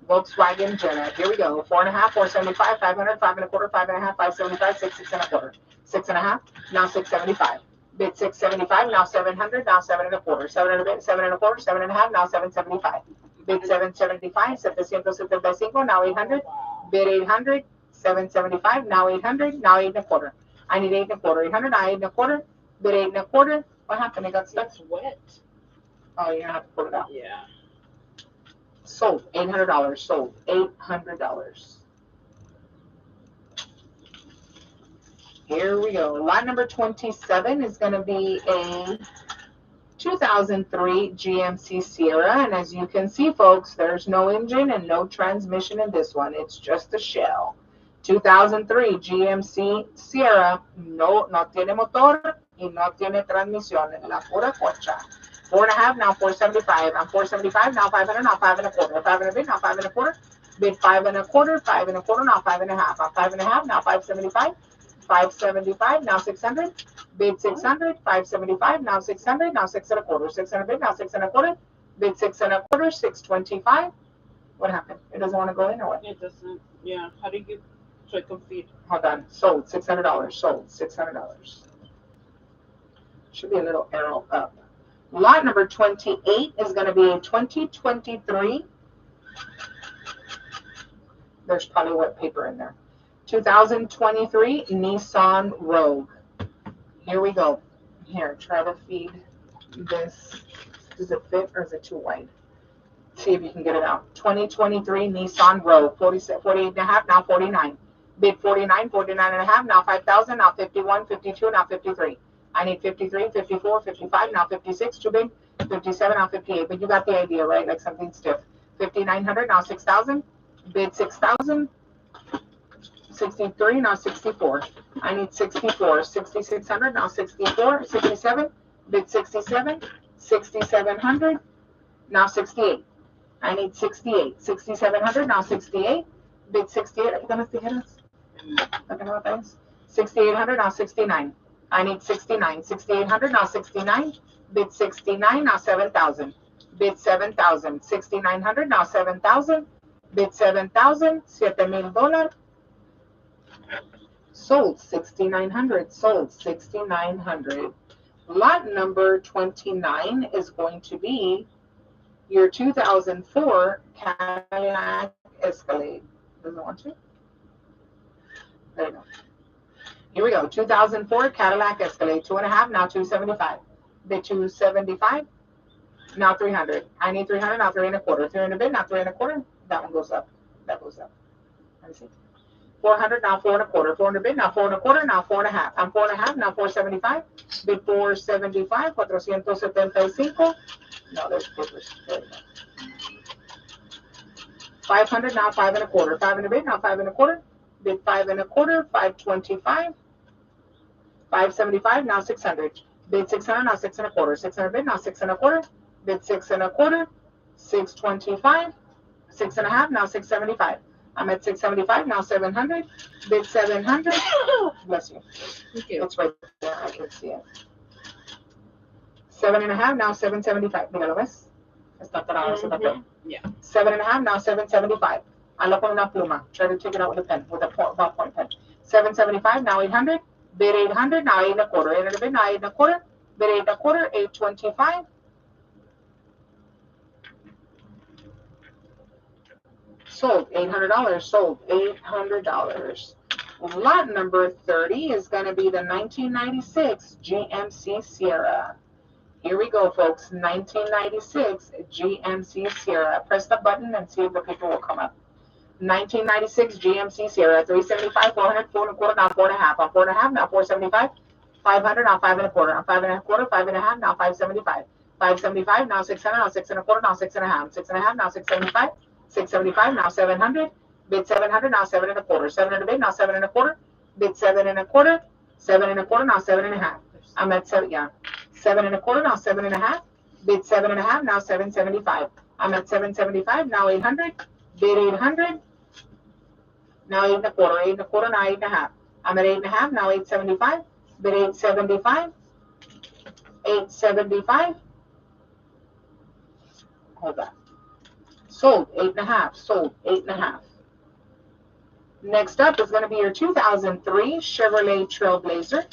Volkswagen Jetta. Here we go. 4.5, 475, 500, 5 and a quarter, 5 and a half, 575, 6, 6 and a quarter. 6 and a half, now 675. Bid 675, now 700, now 7 and a quarter. 7 and a bit, 7 and a quarter, 7 and a half, now 775. Bid 775, 775, now 800. Bid 800, 775, now 800, now 8 and a quarter. I need 8 and a quarter. 800, now 8 and a quarter. Bid 8 and a quarter. What happened? It got stuck.
It's wet.
Oh, you're gonna have to pull it out.
Yeah.
Sold $800. Sold $800. Here we go. Lot number 27 is going to be a 2003 GMC Sierra, and as you can see, folks, there's no engine and no transmission in this one. It's just a shell. 2003 GMC Sierra, no tiene motor y no tiene transmisión, la pura cocha. 4.5, now 475. I'm 475, now 500, now 5 and a quarter. 5 and a bit, now 5 and a quarter. Bid 5 and a quarter, 5 and a quarter, now 5 and a half. I'm 5 and a half, now 575. 575, now 600. Bid 600, 575, now 600, now 6 and a quarter. 600 bid, now 6 and a quarter. Bid 6.25, 625. What happened? It doesn't want to go in or what?
It doesn't. Yeah. How do you check a feed?
Hold on. Sold $600. Sold $600. Should be a little arrow up. Lot number 28 is going to be a 2023. There's probably wet paper in there. 2023 Nissan Rogue. Here we go. Here, try to feed this. Does it fit or is it too wide? See if you can get it out. 2023 Nissan Rogue. 48 and a half, now 49. Bid 49, 49 and a half, now 5,000, now 51, 52, now 53. I need 53, 54, 55, now 56, too big. 57, now 58. But you got the idea, right? Like something stiff. 5,900, now 6,000. Bid 6,000. 63, now 64. I need 64. 6,600, now 64. 67, bid 67. 6,700, now 68. I need 68. 6,700, now 68. Bid 68. Are you going to hit us? Looking at things. 6,800, now 69. I need 69. 6,800, now 69. Bid 69, now 7,000. Bid 7,000. 6,900, now 7,000. Bid 7,000. $7,000. Sold 6,900. Sold 6,900. Lot number 29 is going to be your 2004 Cadillac Escalade. Doesn't want to? There you go. Here we go. 2004 Cadillac Escalade. 2.5, now 275. Bid 275. Now 300. I need 300, now 3.25. 300 bid, now 3.25. That one goes up. That goes up. Let me see. 400, now 4.25. 400 bid, now 4.25, now 4.5. I'm 4.5, now 475. Bid 475, 475. No, there's papers. There we go. 500, now 5.25. 500 bid, now 5.25. Bid 5.25, 525. 575, now 600. Bid 600, now 6.25. 600 bid, now 6.25. Bid 6.25. 625. 6.5, now 675. I'm at 675, now 700. Bid 700. Bless you.
Thank you.
It's right there. I can see it. 7.5, now 775. Mira, ¿lo ves? Está atorado ese papel.
Yeah.
7.5, now 775. Hazlo con una pluma. Try to take it out with a pen, with a ballpoint pen. 775, now 800. Bid 800, now 8.25. 800 bid, now 8.25. Bid 8.25, 825. Sold $800. Sold $800. Lot number 30 is going to be the 1996 GMC Sierra. Here we go, folks. 1996 GMC Sierra. Press the button and see if the paper will come up. 1996 GMC Sierra. 375, 400, 4.25, now 4.5. I'm 4.5, now 475. 500, now 5.25. I'm 5.25, 5.5, now 575. 575, now 600, now 6.25, now 6.5. 6.5, now 675. 675, now 700. Bid 700, now 7.25. 700 bid, now 7.25. Bid 7.25. 7.25, now 7.5. I'm at 7, yeah. 7.25, now 7.5. Bid 7.5, now 775. I'm at 775, now 800. Bid 800. Now 8.25. 8.25, now 8.5. I'm at 8.5, now 875. Bid 875. 875. Hold on. Sold 8.5. Sold 8.5. Next up is going to be your 2003 Chevrolet Trailblazer.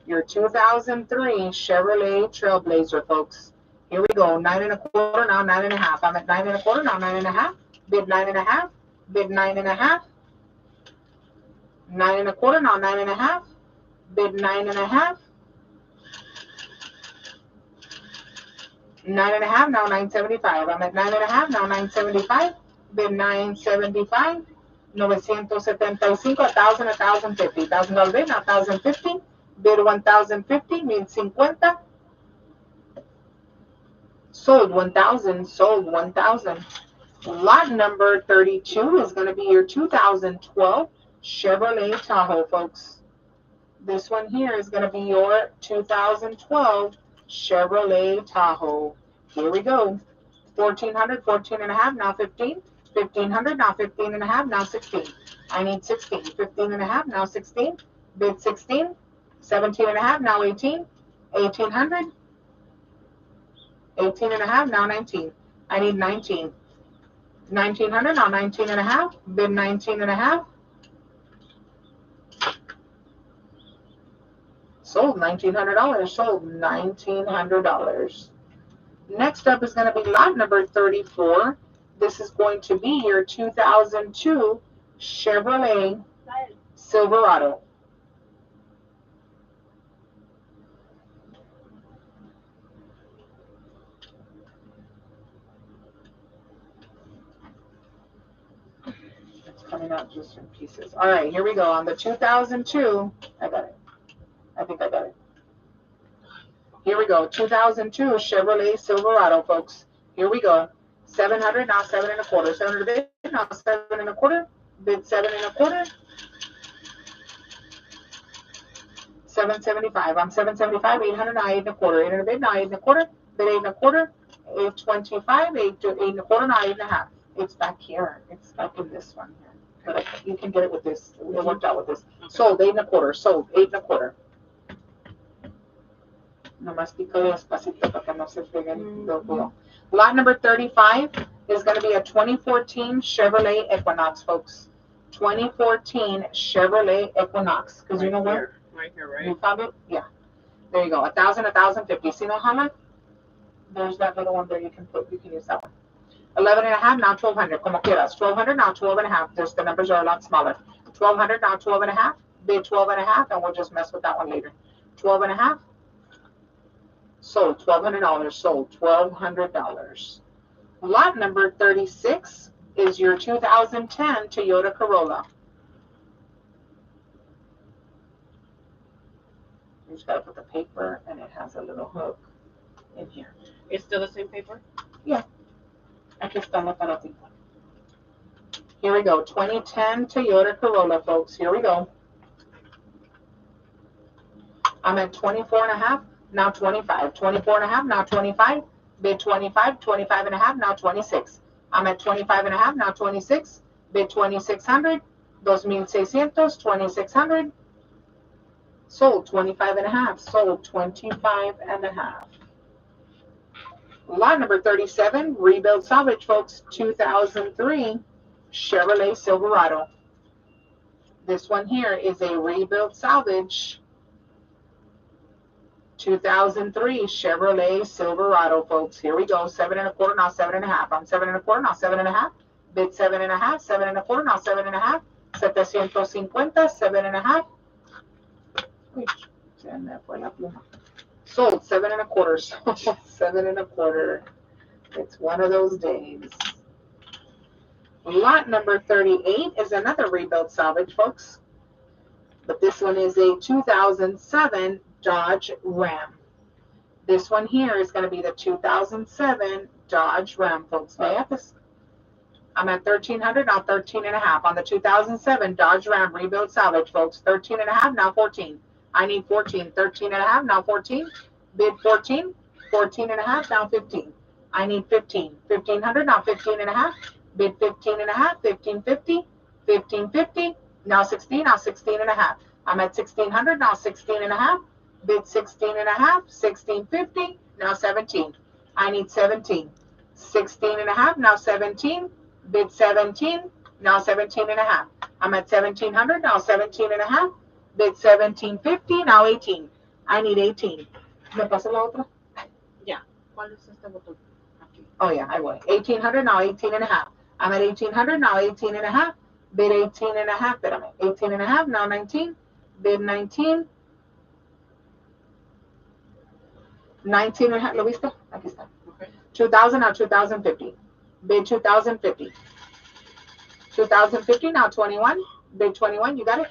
Your 2003 Chevrolet Trailblazer, folks. Here we go. 9.25, now 9.5. I'm at 9.25, now 9.5. Bid 9.5. Bid 9.5. 9.25, now 9.5. Bid 9.5. 9.5, now 975. I'm at 9.5, now 975. Bid 975. 975, 1,000, 1,050. $1,000 bid, now 1,050. Bid 1,050, means 50. Sold 1,000, sold 1,000. Lot number 32 is going to be your 2012 Chevrolet Tahoe, folks. This one here is going to be your 2012 Chevrolet Tahoe. Here we go. 1,400, 14.5, now 15. 1,500, now 15.5, now 16. I need 16. 15.5, now 16. Bid 16. 17.5, now 18. 1,800. 18 and a half, now 19. I need 19. 1900, now 19 and a half, bid 19 and a half. Sold $1,900, sold $1,900. Next up is going to be lot number 34. This is going to be your 2002 Chevrolet Silverado. It's coming out just in pieces. All right, here we go. On the 2002, I got it. I think I got it. Here we go. 2002 Chevrolet Silverado, folks. Here we go. 700, now 7 and a quarter. 700 bid, now 7 and a quarter. Bid 7 and a quarter. 775. I'm 775. 800, now 8 and a quarter. 800 bid, now 8 and a quarter. Bid 8 and a quarter. 825. 8 and a quarter, now 8 and a half. It's back here. It's back in this one here. But you can get it with this. It worked out with this. Okay. Sold 8 and a quarter. Sold 8 and a quarter. Nomás pico despacito para que no se peguen luego. Lot number 35 is going to be a 2014 Chevrolet Equinox, folks. 2014 Chevrolet Equinox. Because you know where?
Right here, right?
You found it? Yeah. There you go. 1,000, 1,050. See no Hannah? There's that little one there you can use that one. 11 and a half, now 1,200. Como quieras. 1,200, now 12 and a half. The numbers are a lot smaller. 1,200, now 12 and a half. Bid 12 and a half, and we'll just mess with that one later. 12 and a half. Sold $1,200. Sold $1,200. Lot number 36 is your 2010 Toyota Corolla. You just gotta put the paper, and it has a little hook in here.
It's still the same paper?
Yeah. Aquí está la paratita. Here we go. 2010 Toyota Corolla, folks. Here we go. I'm at 24 and a half. Now 25. 24 and a half, now 25. Bid 25. 25 and a half, now 26. I'm at 25 and a half, now 26. Bid 2,600. 2,600. 2,600. Sold 25 and a half. Sold 25 and a half. Lot number 37, rebuild salvage, folks. 2003 Chevrolet Silverado. This one here is a rebuild salvage. 2003 Chevrolet Silverado, folks. Here we go. 7 and a quarter, now 7 and a half. I'm 7 and a quarter, now 7 and a half. Bid 7 and a half. 7 and a quarter, now 7 and a half. 750, 7 and a half. Sold 7 and a quarter. Sold 7 and a quarter. It's one of those days. Lot number 38 is another rebuild salvage, folks. But this one is a 2007 Dodge Ram. This one here is going to be the 2007 Dodge Ram, folks. I'm at 1,300, now 13 and a half. On the 2007 Dodge Ram rebuild salvage, folks. 13 and a half, now 14. I need 14. 13 and a half, now 14. Bid 14. 14 and a half, now 15. I need 15. 1,500, now 15 and a half. Bid 15 and a half. 1,550. 1,550. Now 16, now 16 and a half. I'm at 1,600, now 16 and a half. Bid 16 and a half. 1,650. Now 17. I need 17. 16 and a half, now 17. Bid 17. Now 17 and a half. I'm at 1,700, now 17 and a half. Bid 1,750, now 18. I need 18. ¿Me pasa la otra?
Yeah. ¿Cuál es este botón? Aquí.
Oh, yeah, I will. 1,800, now 18 and a half. I'm at 1,800, now 18 and a half. Bid 18 and a half. 18 and a half, now 19. Bid 19. 19 and a half. ¿Lo viste? Aquí está.
Okay.
2,000, now 2,050. Bid 2,050. 2,050, now 21. Bid 21. You got it?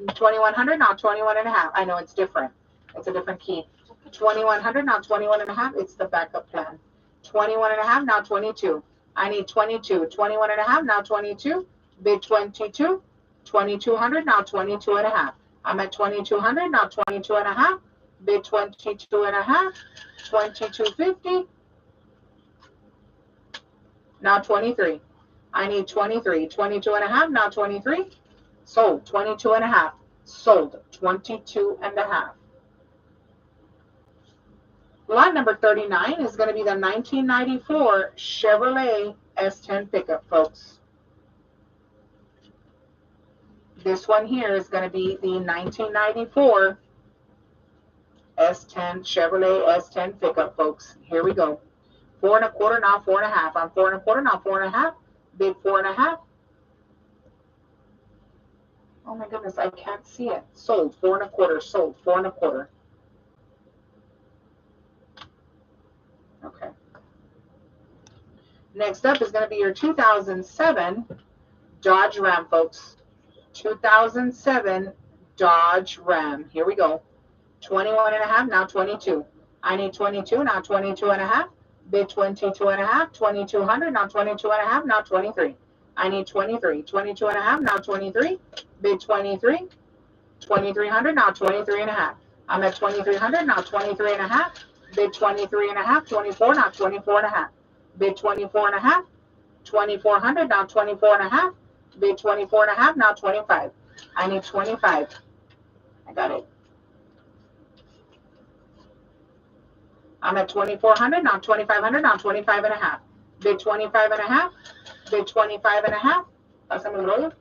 2,100, now 21 and a half. I know it's different. It's a different key. 2,100, now 21 and a half. It's the backup plan. 21 and a half, now 22. I need 22. 21 and a half, now 22. Bid 22. 2,200, now 22 and a half. I'm at 2,200, now 22 and a half. Bid 22 and a half. 2,250. Now 23. I need 23. 22 and a half, now 23. Sold 22 and a half. Sold 22 and a half. Lot number 39 is going to be the 1994 Chevrolet S10 pickup, folks. This one here is going to be the 1994 S10 Chevrolet S10 pickup, folks. Here we go. 4 1/4, now 4 1/2. I'm 4 1/4, now 4 1/2. Bid 4 1/2. Oh my goodness, I can't see it. Sold 4 1/4. Sold 4 1/4. Okay. Next up is going to be your 2007 Dodge Ram, folks. 2007 Dodge Ram. Here we go. 21 1/2, now 22. I need 22, now 22 1/2. Bid 22 1/2. 2200, now 22 1/2, now 23. I need 23. 22 1/2, now 23. Bid 23. 2300, now 23 1/2. I'm at 2300, now 23 1/2. Bid 23 1/2. 24, now 24 1/2. Bid 24 1/2. 2400, now 24 1/2. Bid 24 1/2, now 25. I need 25. I got it. I'm at 2400, now 2500, now 25 1/2. Bid 25 1/2. Bid 25 1/2.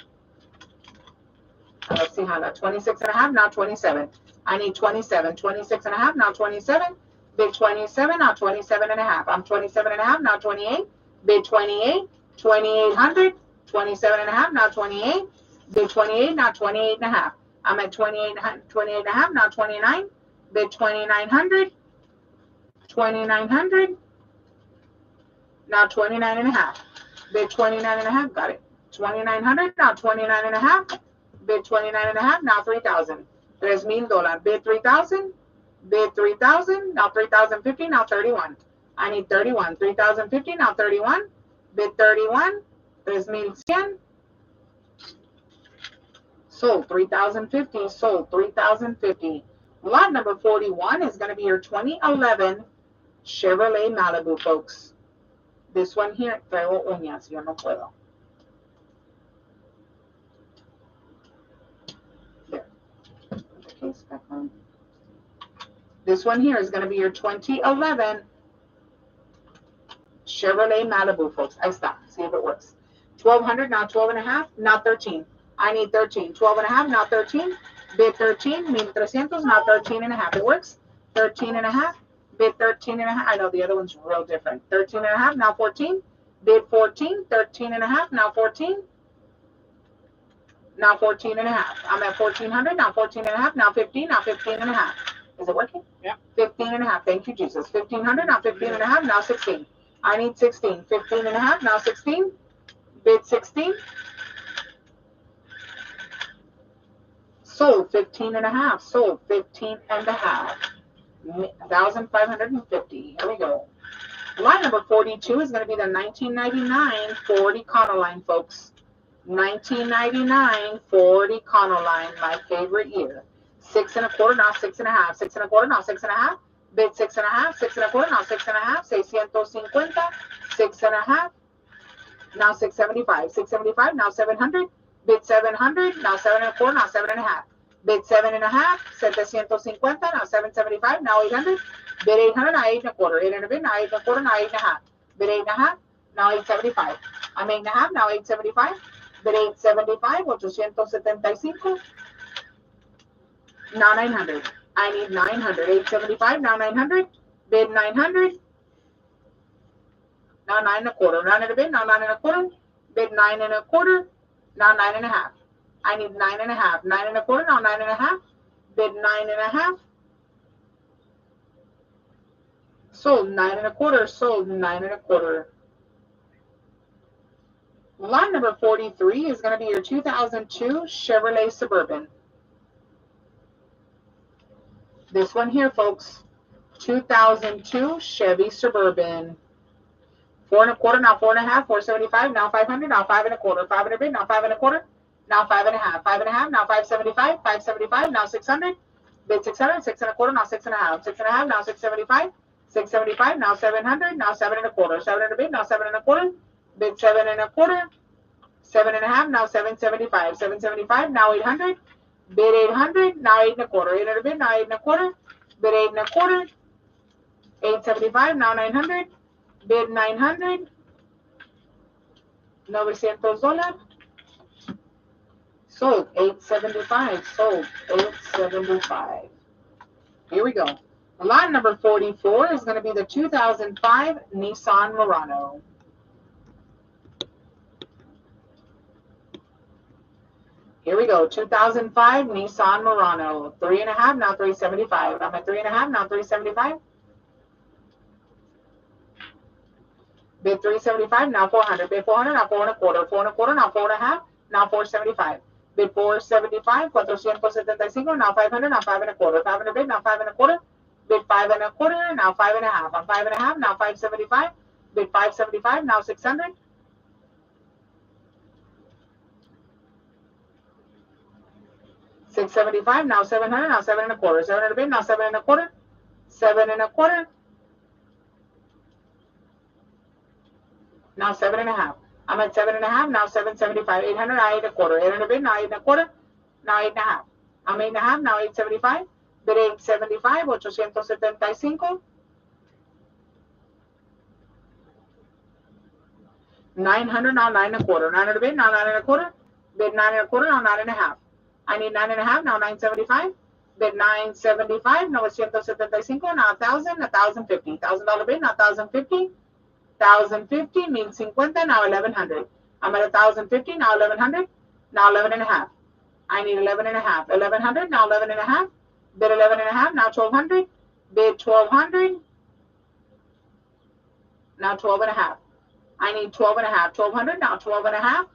Let's see how that. 26 1/2, now 27. I need 27. 26 1/2, now 27. Bid 27, now 27 1/2. I'm 27 1/2, now 28. Bid 28. 2800. 27 1/2, now 28. Bid 28, now 28 1/2. I'm at 28 1/2, now 29. Bid 2900. 2900. Now 29 1/2. Bid 29 1/2. Got it. 2900. Now 29 1/2. Bid 29 1/2. Now 3000. $3,000. Bid 3000. Bid 3000. Now 3050. Now 31. I need 31. 3050. Now 31. Bid 31. 3,100. Sold 3,050. Sold 3,050. Lot number 41 is going to be your 2011 Chevrolet Malibu, folks. This one here, traigo uñas, yo no puedo. There. Put the case back on. This one here is going to be your 2011 Chevrolet Malibu, folks. I stop. See if it works. 1200, now 12 1/2, now 13. I need 13. 12 1/2, now 13. Bid 13, 1300, now 13 1/2. It works. 13 1/2. Bid 13 1/2. I know the other one's real different. 13 1/2, now 14. Bid 14. 13 1/2, now 14. Now 14 1/2. I'm at 1400, now 14 1/2, now 15, now 15 1/2. Is it working?
Yeah.
15 1/2. Thank you, Jesus. 1500, now 15 1/2, now 16. I need 16. 15 1/2, now 16. Bid 16. Sold 15 1/2. Sold 15 1/2. 1,550. Here we go. Line number 42 is going to be the 1999 Ford Econoline, folks. 1999 Ford Econoline, my favorite year. 6 1/4, now 6 1/2. 6 1/4, now 6 1/2. Bid 6 1/2. 6 1/4, now 6 1/2. 650. 6 1/2. Now 675. 675, now 700. Bid 700, now 7 1/4, now 7 1/2. Bid 7 1/2. 750, now 775, now 800. Bid 800, now 8 1/4. 800 bid, now 8 1/4, now 8 1/2. Bid 8 1/2, now 875. I'm 8 1/2, now 875. Bid 875, 875. Now 900. I need 900. 875, now 900. Bid 900. Now 9 1/4. 9 bid, now 9 1/4. Bid 9 1/4. Now 9 1/2. I need 9 1/2. 9 1/4, now 9 1/2. Bid 9 1/2. Sold 9 1/4. Sold 9 1/4. Line number 43 is going to be your 2002 Chevrolet Suburban. This one here, folks. 2002 Chevy Suburban. 4 1/4, now 4 1/2. 475, now 500, now 5 1/4. 500 bid, now 5 1/4. Now 5 1/2. 5 1/2, now 575. 575, now 600. Bid 600. 6 1/4, now 6 1/2. 6 1/2, now 675. 675, now 700. Now 7 1/4. 700 bid, now 7 1/4. Bid 7 1/4. 7 1/2, now 775. 775, now 800. Bid 800, now 8 1/4. 800 bid, now 8 1/4. Bid 8 1/4. $875, now $900. Bid $900. $900. Sold $875. Sold $875. Here we go. Lot number 44 is going to be the 2005 Nissan Murano. Here we go. 2005 Nissan Murano. 3.5, now $375. I'm at 3.5, now $375. Bid $375, now $400. Bid $400, now $4.25. $4.25, now $4.5, now $475. Bid $475, $475, now $500, now $5.25. $500 bid, now $5.25. Bid $5.25, now $5.5. I'm $5.5, now $575. Bid $575, now $600. $675, now $700, now $7.25. $700 bid, now $7.25. $7.25. Now $7.5. I'm at $7.5, now $775. $800, now $8.25. $800 bid, now $8.25. Now $8.5. I'm $8.5, now $875. Bid $875, $875. $900, now $9.25. $900 bid, now $9.25. Bid $9.25, now $9.5. I need $9.5, now $975. Bid $975, $975. Now $1,000, $1,050. $1,000 bid, now $1,050. $1,050 means 50, now $1,100. I'm at $1,050, now $1,100. Now 11.5. I need 11.5. 1,100, now 11.5. Bid 11.5, now 1,200. Bid 1,200. Now 12.5. I need 12.5. 1,200, now 12.5.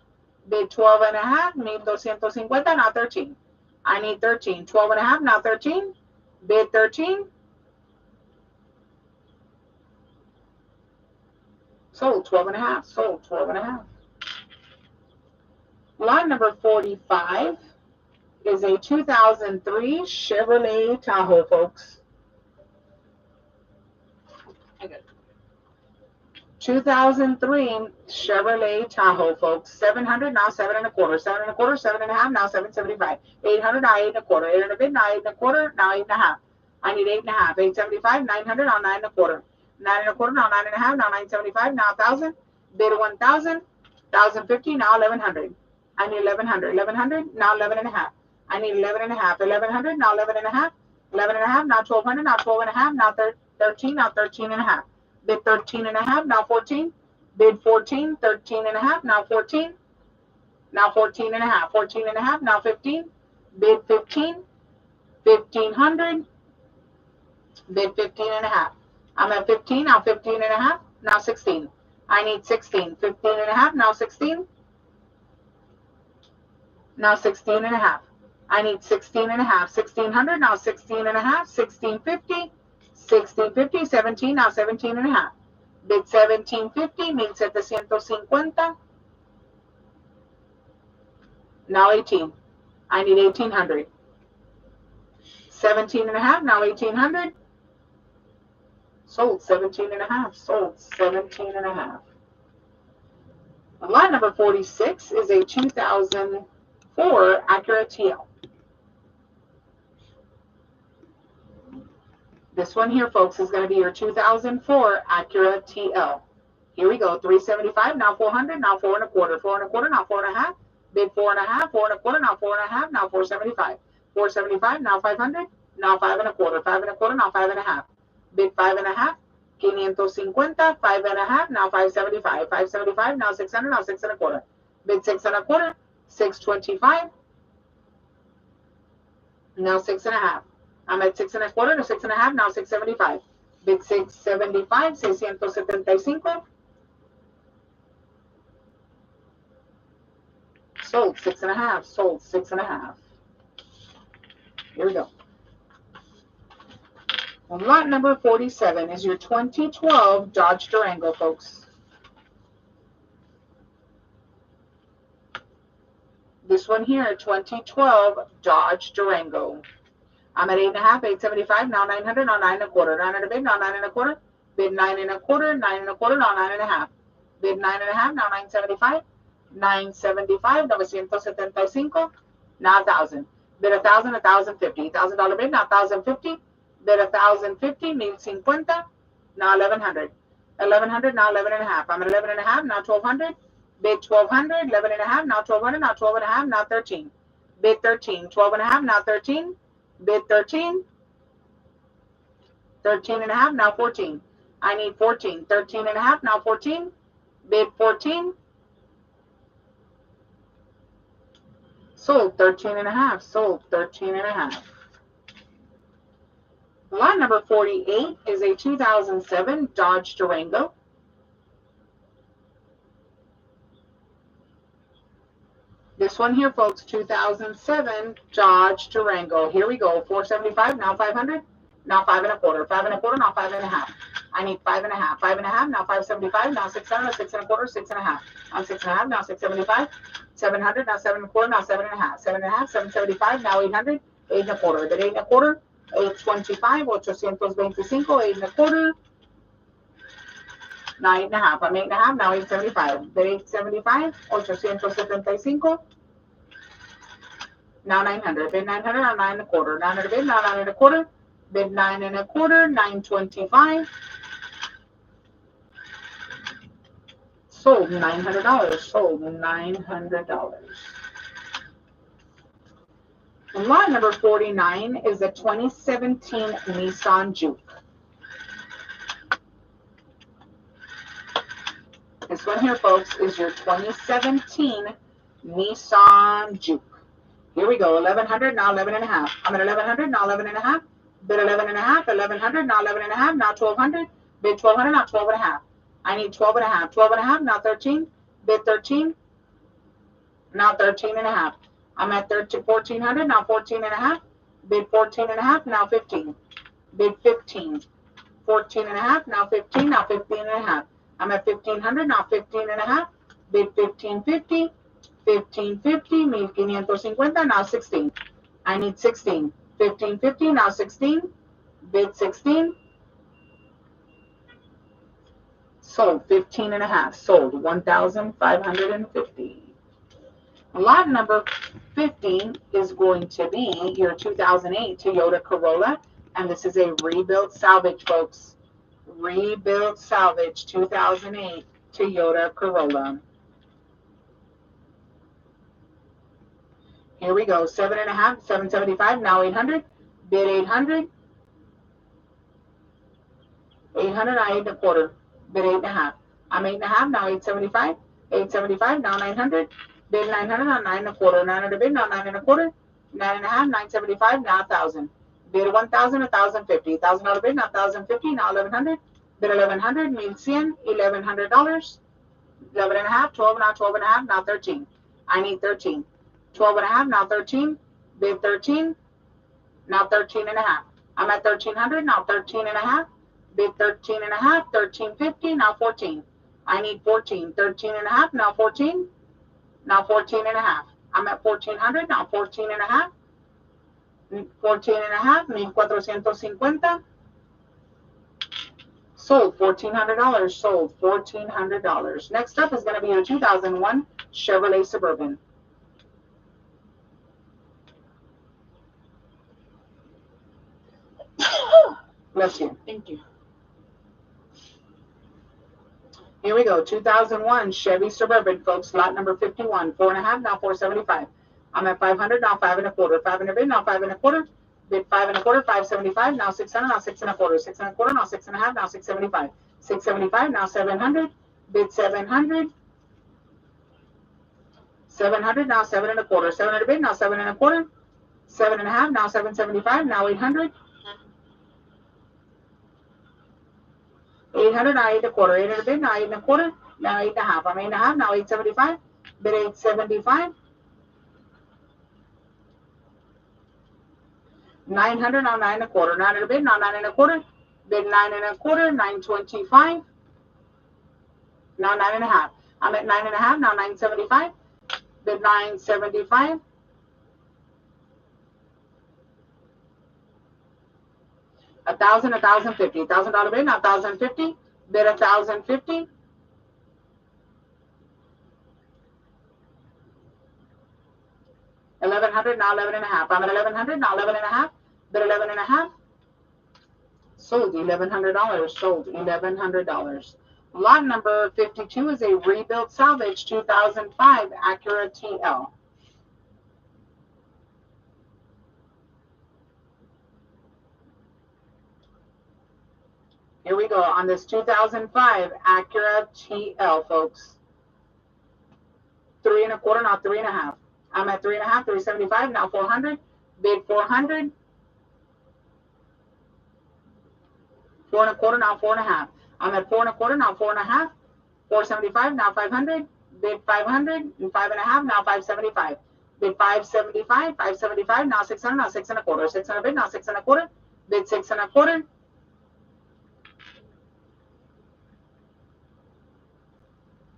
Bid 12.5, 1,250, now 13. I need 13. 12.5, now 13. Bid 13. Sold 12.5. Sold 12.5. Lot number 45 is a 2003 Chevrolet Tahoe, folks.
I got it.
2003 Chevrolet Tahoe, folks. 700, now 7.25. 7.25, 7.5, now 775. 800, now 8.25. 800 bid, now 8.25, now 8.5. I need 8.5. 875, 900, now 9.25. 9.25, now 9.5, now 975, now 1,000. Bid 1,000. 1,050, now 1,100. I need 1,100. 1,100, now 11.5. I need 11.5. 1,100, now 11.5. 11.5, now 1,200, now 12.5, now 13, now 13.5. Bid 13.5, now 14. Bid 14, 13.5, now 14. Now 14.5. 14.5, now 15. Bid 15. 1,500. Bid 15.5. I'm at 15, now 15.5, now 16. I need 16. 15.5, now 16. Now 16.5. I need 16.5. 1,600, now 16.5. 1,650. 1,650. 17, now 17.5. Bid 1,750, 1,750. Now 18. I need 1,800. 17.5, now 1,800. Sold 17.5. Sold 17.5. Lot number 46 is a 2004 Acura TL. This one here, folks, is going to be your 2004 Acura TL. Here we go. 375, now 400, now 4.25. 4.25, now 4.5. Bid 4.5. 4.25, now 4.5. Now 475. 475, now 500. Now 5.25. 5.25, now 5.5. Bid 5.5. 550. 5.5, now 575. 575, now 600. Now 6.25. Bid 6.25. 625. Now 6.5. I'm at 6.25 to 6.5, now 675. Bid 675, 675. Sold 6.5. Sold 6.5. Here we go. And lot number 47 is your 2012 Dodge Durango, folks. This one here, 2012 Dodge Durango. I'm at 8.5, 875, now 900, now 9.25. 900 bid, now 9.25. Bid 9.25, 9.25, now 9.5. Bid 9.5, now 975. 975, 975. Now 1,000. Bid 1,000, 1,050. $1,000 bid, now 1,050. Bid 1,050, 1,050. now 1100. 1100, now 11 and a half. I'm at 11 and a half, now 1200. Bid 1200, 11 and a half, now 1200, now 12 and a half, now 13. Bid 13, 12 and a half, now 13. Bid 13, 13 and a half, now 14. I need 14, 13 and a half, now 14. Bid 14. Sold 13 and a half, sold 13 and a half. Lot number 48 is a 2007 Dodge Durango. This one here, folks, 2007 Dodge Durango. Here we go, 475, now 500, now 5 and a quarter, 5 and a quarter, now 5 and a half. I need 5 and a half, 5 and a half, now 575, now 600, 6 and a quarter, 6 and a half. I'm 6 and a half, now 675, 700, now 7 and a quarter, now 7 and a half, 7 and a half, 775, now 800, 8 and a quarter, then 8 and a quarter, 825, 825, 8 and a quarter, now 8 and a half. I'm 8 and a half, now 875. Then 875, 875. Now 900. Bid 900, now 9 and a quarter. 900 bid, now 9 and a quarter. Bid 9 and a quarter, 925. Sold $900. Sold $900. Lot number 49 is a 2017 Nissan Juke. This one here, folks, is your 2017 Nissan Juke. Here we go, 1100, now 11 and a half. I'm at 1100, now 11 and a half. Bid 11 and a half, 1100, now 11 and a half, now 1200. Bid 1200, now 12 and a half. I need 12 and a half, 12 and a half, now 13. Bid 13, now 13 and a half. I'm at 1400, now 14 and a half. Bid 14 and a half, now 15. Bid 15, 14 and a half, now 15, now 15 and a half. I'm at 1500, now 15 and a half. Bid 1550, 1550, 1550, now 16. I need 16. 1550, now 16. Bid 16. Sold 15 and a half. Sold 1,550. Lot number 15 is going to be your 2008 Toyota Corolla, and this is a rebuilt salvage, folks. Rebuilt salvage 2008 Toyota Corolla. Here we go, 7 and a half, 775, now 800. Bid 800. 800, now 8 and a quarter. Bid 8 and a half. I'm 8 and a half, now 875. 875, now 900. Bid 900, now 9 and a quarter. 900 bid, now 9 and a quarter. 9 and a half, 975, now 1,000. Bid 1,000, 1,050. $1,000 bid, now 1,050, now 1,100. Bid 1,100, means $1,100. 11 and a half, 12, now 12 and a half, now 13. I need 13. 12 and a half, now 13. Bid 13, now 13 and a half. I'm at 1,300, now 13 and a half. Bid 13 and a half, 1,350, now 14. I need 14. 13 and a half, now 14. Now 14 and a half. I'm at 1,400, now 14 and a half. 14 and a half, 1,450. Sold $1,400. Sold $1,400. Next up is going to be a 2001 Chevrolet Suburban. Bless you.
Thank you.
Here we go. 2001 Chevy Suburban, folks. Lot number 51. 4 and a half, now 475. I'm at 500, now 5 and a quarter. 500 bid, now 5 and a quarter. Bid 5 and a quarter, 575, now 600, now 6 and a quarter. 6 and a quarter, now 6 and a half, now 675. 675, now 700. Bid 700. 700, now 7 and a quarter. 700 bid, now 7 and a quarter. 7 and a half, now 775, now 800. 800, now 8 and a quarter. 800 bid, now 8 and a quarter. Now 8 and a half. I'm 8 and a half, now 875. Bid 875. 900, now 9 and a quarter. 900 bid, now 9 and a quarter. Bid 9 and a quarter, 925. Now 9 and a half. I'm at 9 and a half, now 975. Bid 975. 1,000, 1,050. $1,000 bid, now 1,050. Bid 1,050. 1,100, now 11 and a half. I'm at 1,100, now 11 and a half. Bid 11 and a half. Sold $1,100. Sold $1,100. Lot number 52 is a rebuilt salvage 2005 Acura TL. Here we go on this 2005 Acura TL, folks. 3.25, now 3.5. I'm at 3.5, 375, now 400. Bid 400. 4.25, now 4.5. I'm at 4.25, now 4.5. 475, now 500. Bid 500 and 5.5, now 575. Bid 575, 575, now 600, now 6.25. 600 bid, now 6.25. Bid 6.25.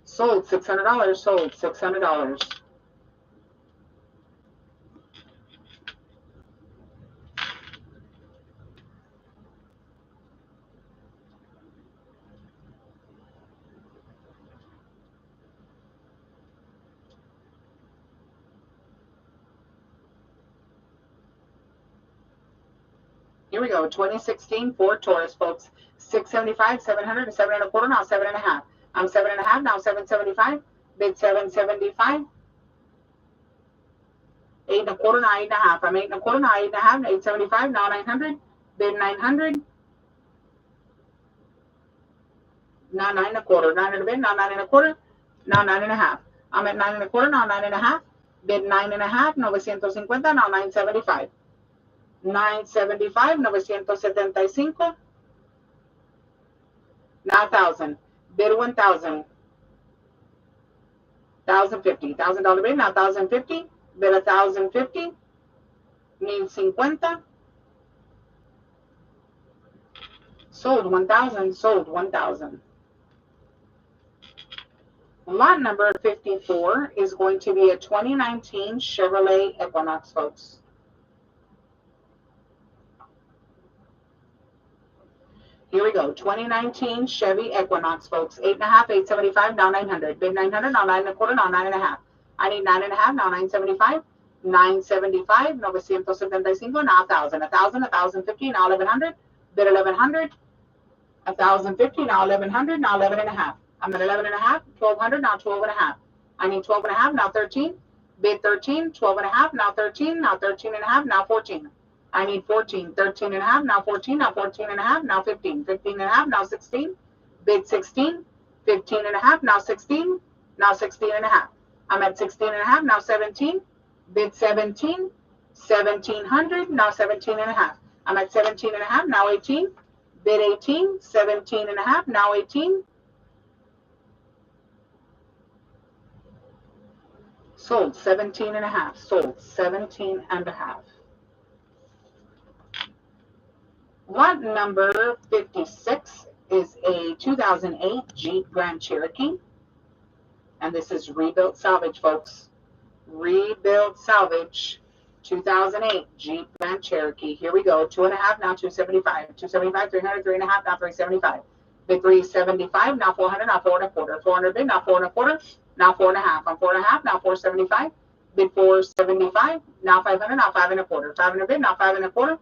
Sold $600. Sold $600. Here we go. 2016 Ford Taurus, folks. 675, 700, 7.25, now 7.5. I'm 7.5, now 775. Bid 775. 8.25, now 8.5. I'm 8.25, now 8.5. 875, now 900. Bid 900. Now 9.25. 900 bid, now 9.25. Now 9.5. I'm at 9.25, now 9.5. Bid 9.5, 950, now 975. 975, 975. Now 1,000. Bid 1,000. 1,050. $1,000 bid, now 1,050. Bid 1,050. 1,050. Sold 1,000. Sold 1,000. Lot number 54 is going to be a 2019 Chevrolet Equinox, folks. Here we go. 2019 Chevy Equinox, folks. 8.5, 875, now 900. Bid 900, now 9.25, now 9.5. I need 9.5, now 975. 975, 975, now 1,000. 1,000, 1,050, now 1,100. Bid 1,100. 1,050, now 1,100, now 11.5. I'm at 11.5, 1,200, now 12.5. I need 12.5, now 13. Bid 13, 12.5, now 13, now 13.5, now 14. I need 14, 13.5, now 14, now 14.5, now 15, 15.5, now 16. Bid 16, 15.5, now 16, now 16.5. I'm at 16.5, now 17. Bid 17, 1,700, now 17.5. I'm at 17.5, now 18. Bid 18, 17.5, now 18. Sold 17.5. Sold 17.5. Lot number 56 is a 2008 Jeep Grand Cherokee. And this is rebuilt salvage, folks. Rebuilt salvage. 2008 Jeep Grand Cherokee. Here we go. 2.5, now 275. 275, 300, 3.5, now 375. Bid 375, now 400, now 4.25. 400 bid, now 4.25, now 4.5. I'm 4.5, now 475. Bid 475, now 500, now 5.25. 500 bid, now 5.25.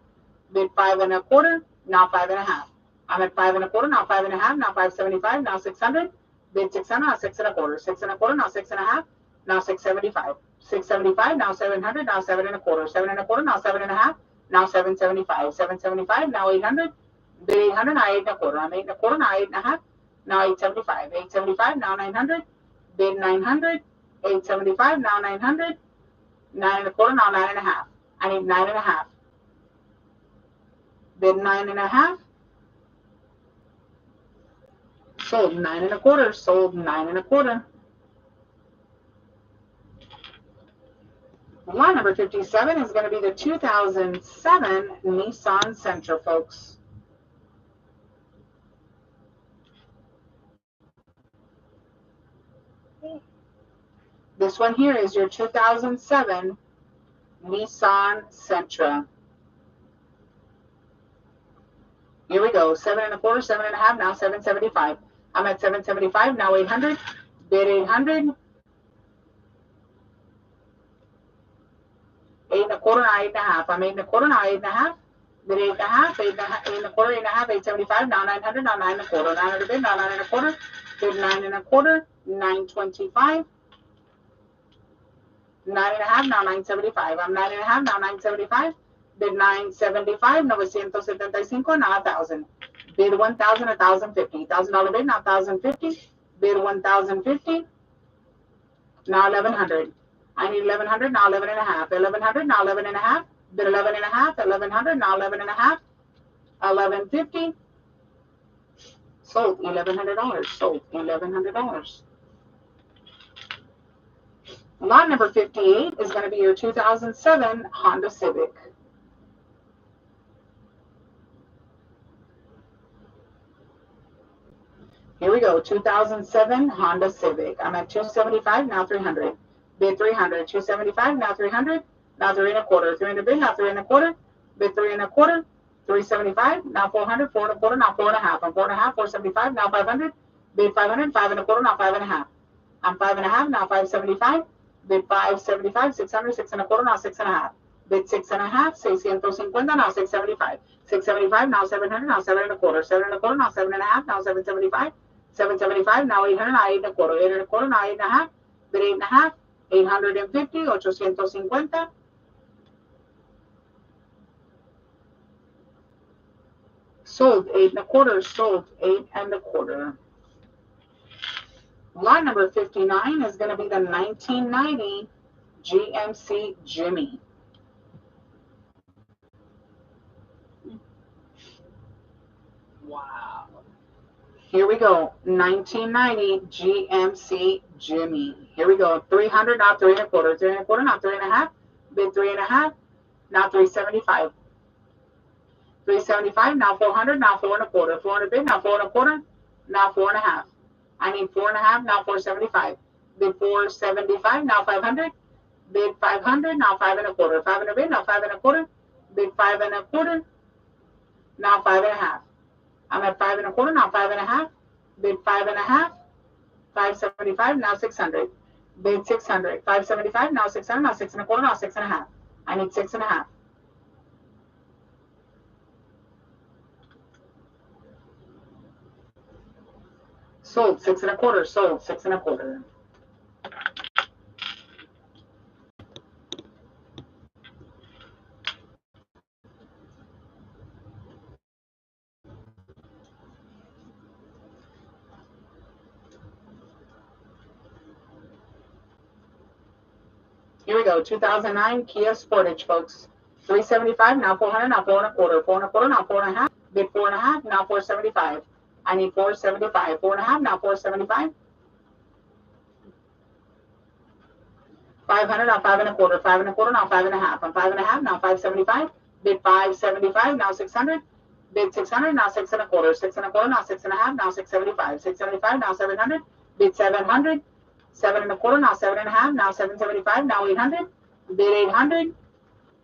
Bid 5.25, now 5.5. I'm at 5.25, now 5.5, now 575, now 600. Bid 600, now 6.25. 6.25, now 6.5, now 675. 675, now 700, now 7.25. 7.25, now 7.5, now 775. 775, now 800. Bid 800, now 8.25. I'm 8.25, now 8.5, now 875. 875, now 900. Bid 900. 875, now 900. 9.25, now 9.5. I need 9.5. Bid 9.5. Sold 9.25. Sold 9.25. Lot number 57 is going to be the 2007 Nissan Sentra, folks. This one here is your 2007 Nissan Sentra. Here we go. 7.25, 7.5, now 775. I'm at 775, now 800. Bid 800. 8.25, now 8.5. I'm 8.25, now 8.5. Bid 8.5, 8.25, 8.75, now 900, now 9.25, 900 bid, now 9.25, bid 9.25, 9.25, 9.5, now 9.75. I'm 9.5, now 9.75. Bid 9.75, 975, now 1,000. Bid 1,000, 1,050. $1,000 bid, now 1,050. Bid 1,050, now 1,100. I need 1,100, now 11.5. 1,100, now 11.5. Bid 11.5, 1,100, now 11.5. 1,150. Sold $1,100. Sold $1,100. Lot number 58 is going to be your 2007 Honda Civic. Here we go, 2007 Honda Civic. I'm at 275, now 300. Bid 300, 275, now 300. Now 3.25, 300 bid, now 3.25. Bid 3.25, 375, now 400, 4.25, now 4.5. I'm 4.5, 475, now 500. Bid 500, 5.25, now 5.5. I'm 5.5, now 575. Bid 575, 600, 6.25, now 6.5. Bid 6.5, 650, now 675. 675, now 700, now 7.25. 7.25, now 7.5, now 775. 775, now 800, now 8.25. 8.25, now 8.5. Bid 8.5, 850, 850. Sold 8.25, sold 8.25. Lot number 59 is going to be the 1990 GMC Jimmy.
Wow.
Here we go. 1990 GMC Jimmy. Here we go. 300, now 3.25. 3.25, now 3.5. Bid 3.5. Now 375. 375, now 400, now 4.25. 400 bid, now 4.25. Now 4.5. I need 4.5, now 475. Bid 475, now 500. Bid 500, now 5.25. 500 bid, now 5.25. Bid 5.25. Now 5.5. I'm at 5.25, now 5.5. Bid 5.5. 575, now 600. Bid 600. 575, now 600, now 6.25, now 6.5. I need 6.5. Sold 6.25, sold 6.25. Here we go, 2009 Kia Sportage, folks. 375, now 400, now 4.25. 4.25, now 4.5. Bid 4.5, now 475. I need 475. 4.5, now 475. 500, now 5.25. 5.25, now 5.5. I'm 5.5, now 575. Bid 575, now 600. Bid 600, now 6.25. 6.25, now 6.5. Now 675. 675, now 700. Bid 700. 7.25, now 7.5. Now 775, now 800. Bid 800.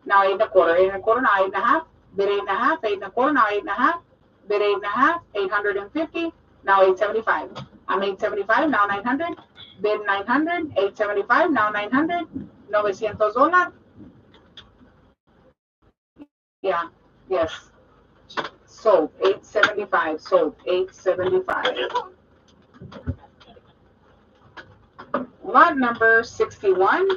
Now 8.25. 8.25, now 8.5. Bid 8.5. 8.25, now 8.5. Bid 8.5. 850. Now 875. I'm 875, now 900. Bid 900. 875, now 900. $900. Yeah. Yes. Sold 875. Sold 875. Lot number 61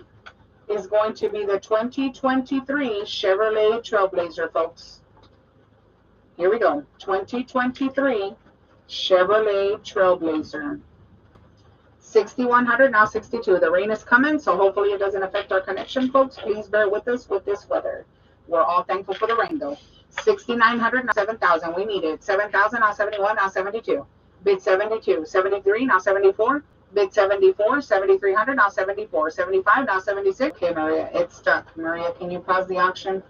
is going to be the 2023 Chevrolet Trailblazer, folks. Here we go. 2023 Chevrolet Trailblazer. 6,100, now 62. The rain is coming, so hopefully it doesn't affect our connection, folks. Please bear with us with this weather. We're all thankful for the rain, though. 6,900, now 7,000. We need it. 7,000, now 71, now 72. Bid 72. 73, now 74. Bid 74. 7,300, now 74. 75, now 76. Okay, Maria, it's stuck. Maria, can you pause the auction?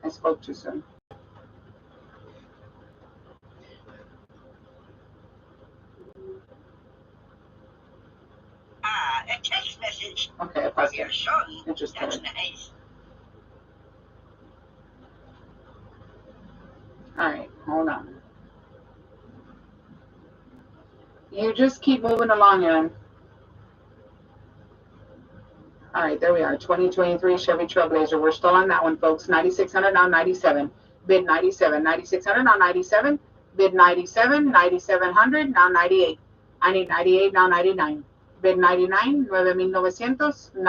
I spoke too soon.
A text message.
Okay, I paused
Your
it.
son.
Interesting.
That's nice.
All right, hold on. You just keep moving along, Aaron. All right, there we are. 2023 Chevy Trailblazer. We're still on that one, folks. 9,600 now 97. Bid 97. 9,600 now 97. Bid 97. 9,700 now 98. I need 98 now 99. Bid 99. 9,900.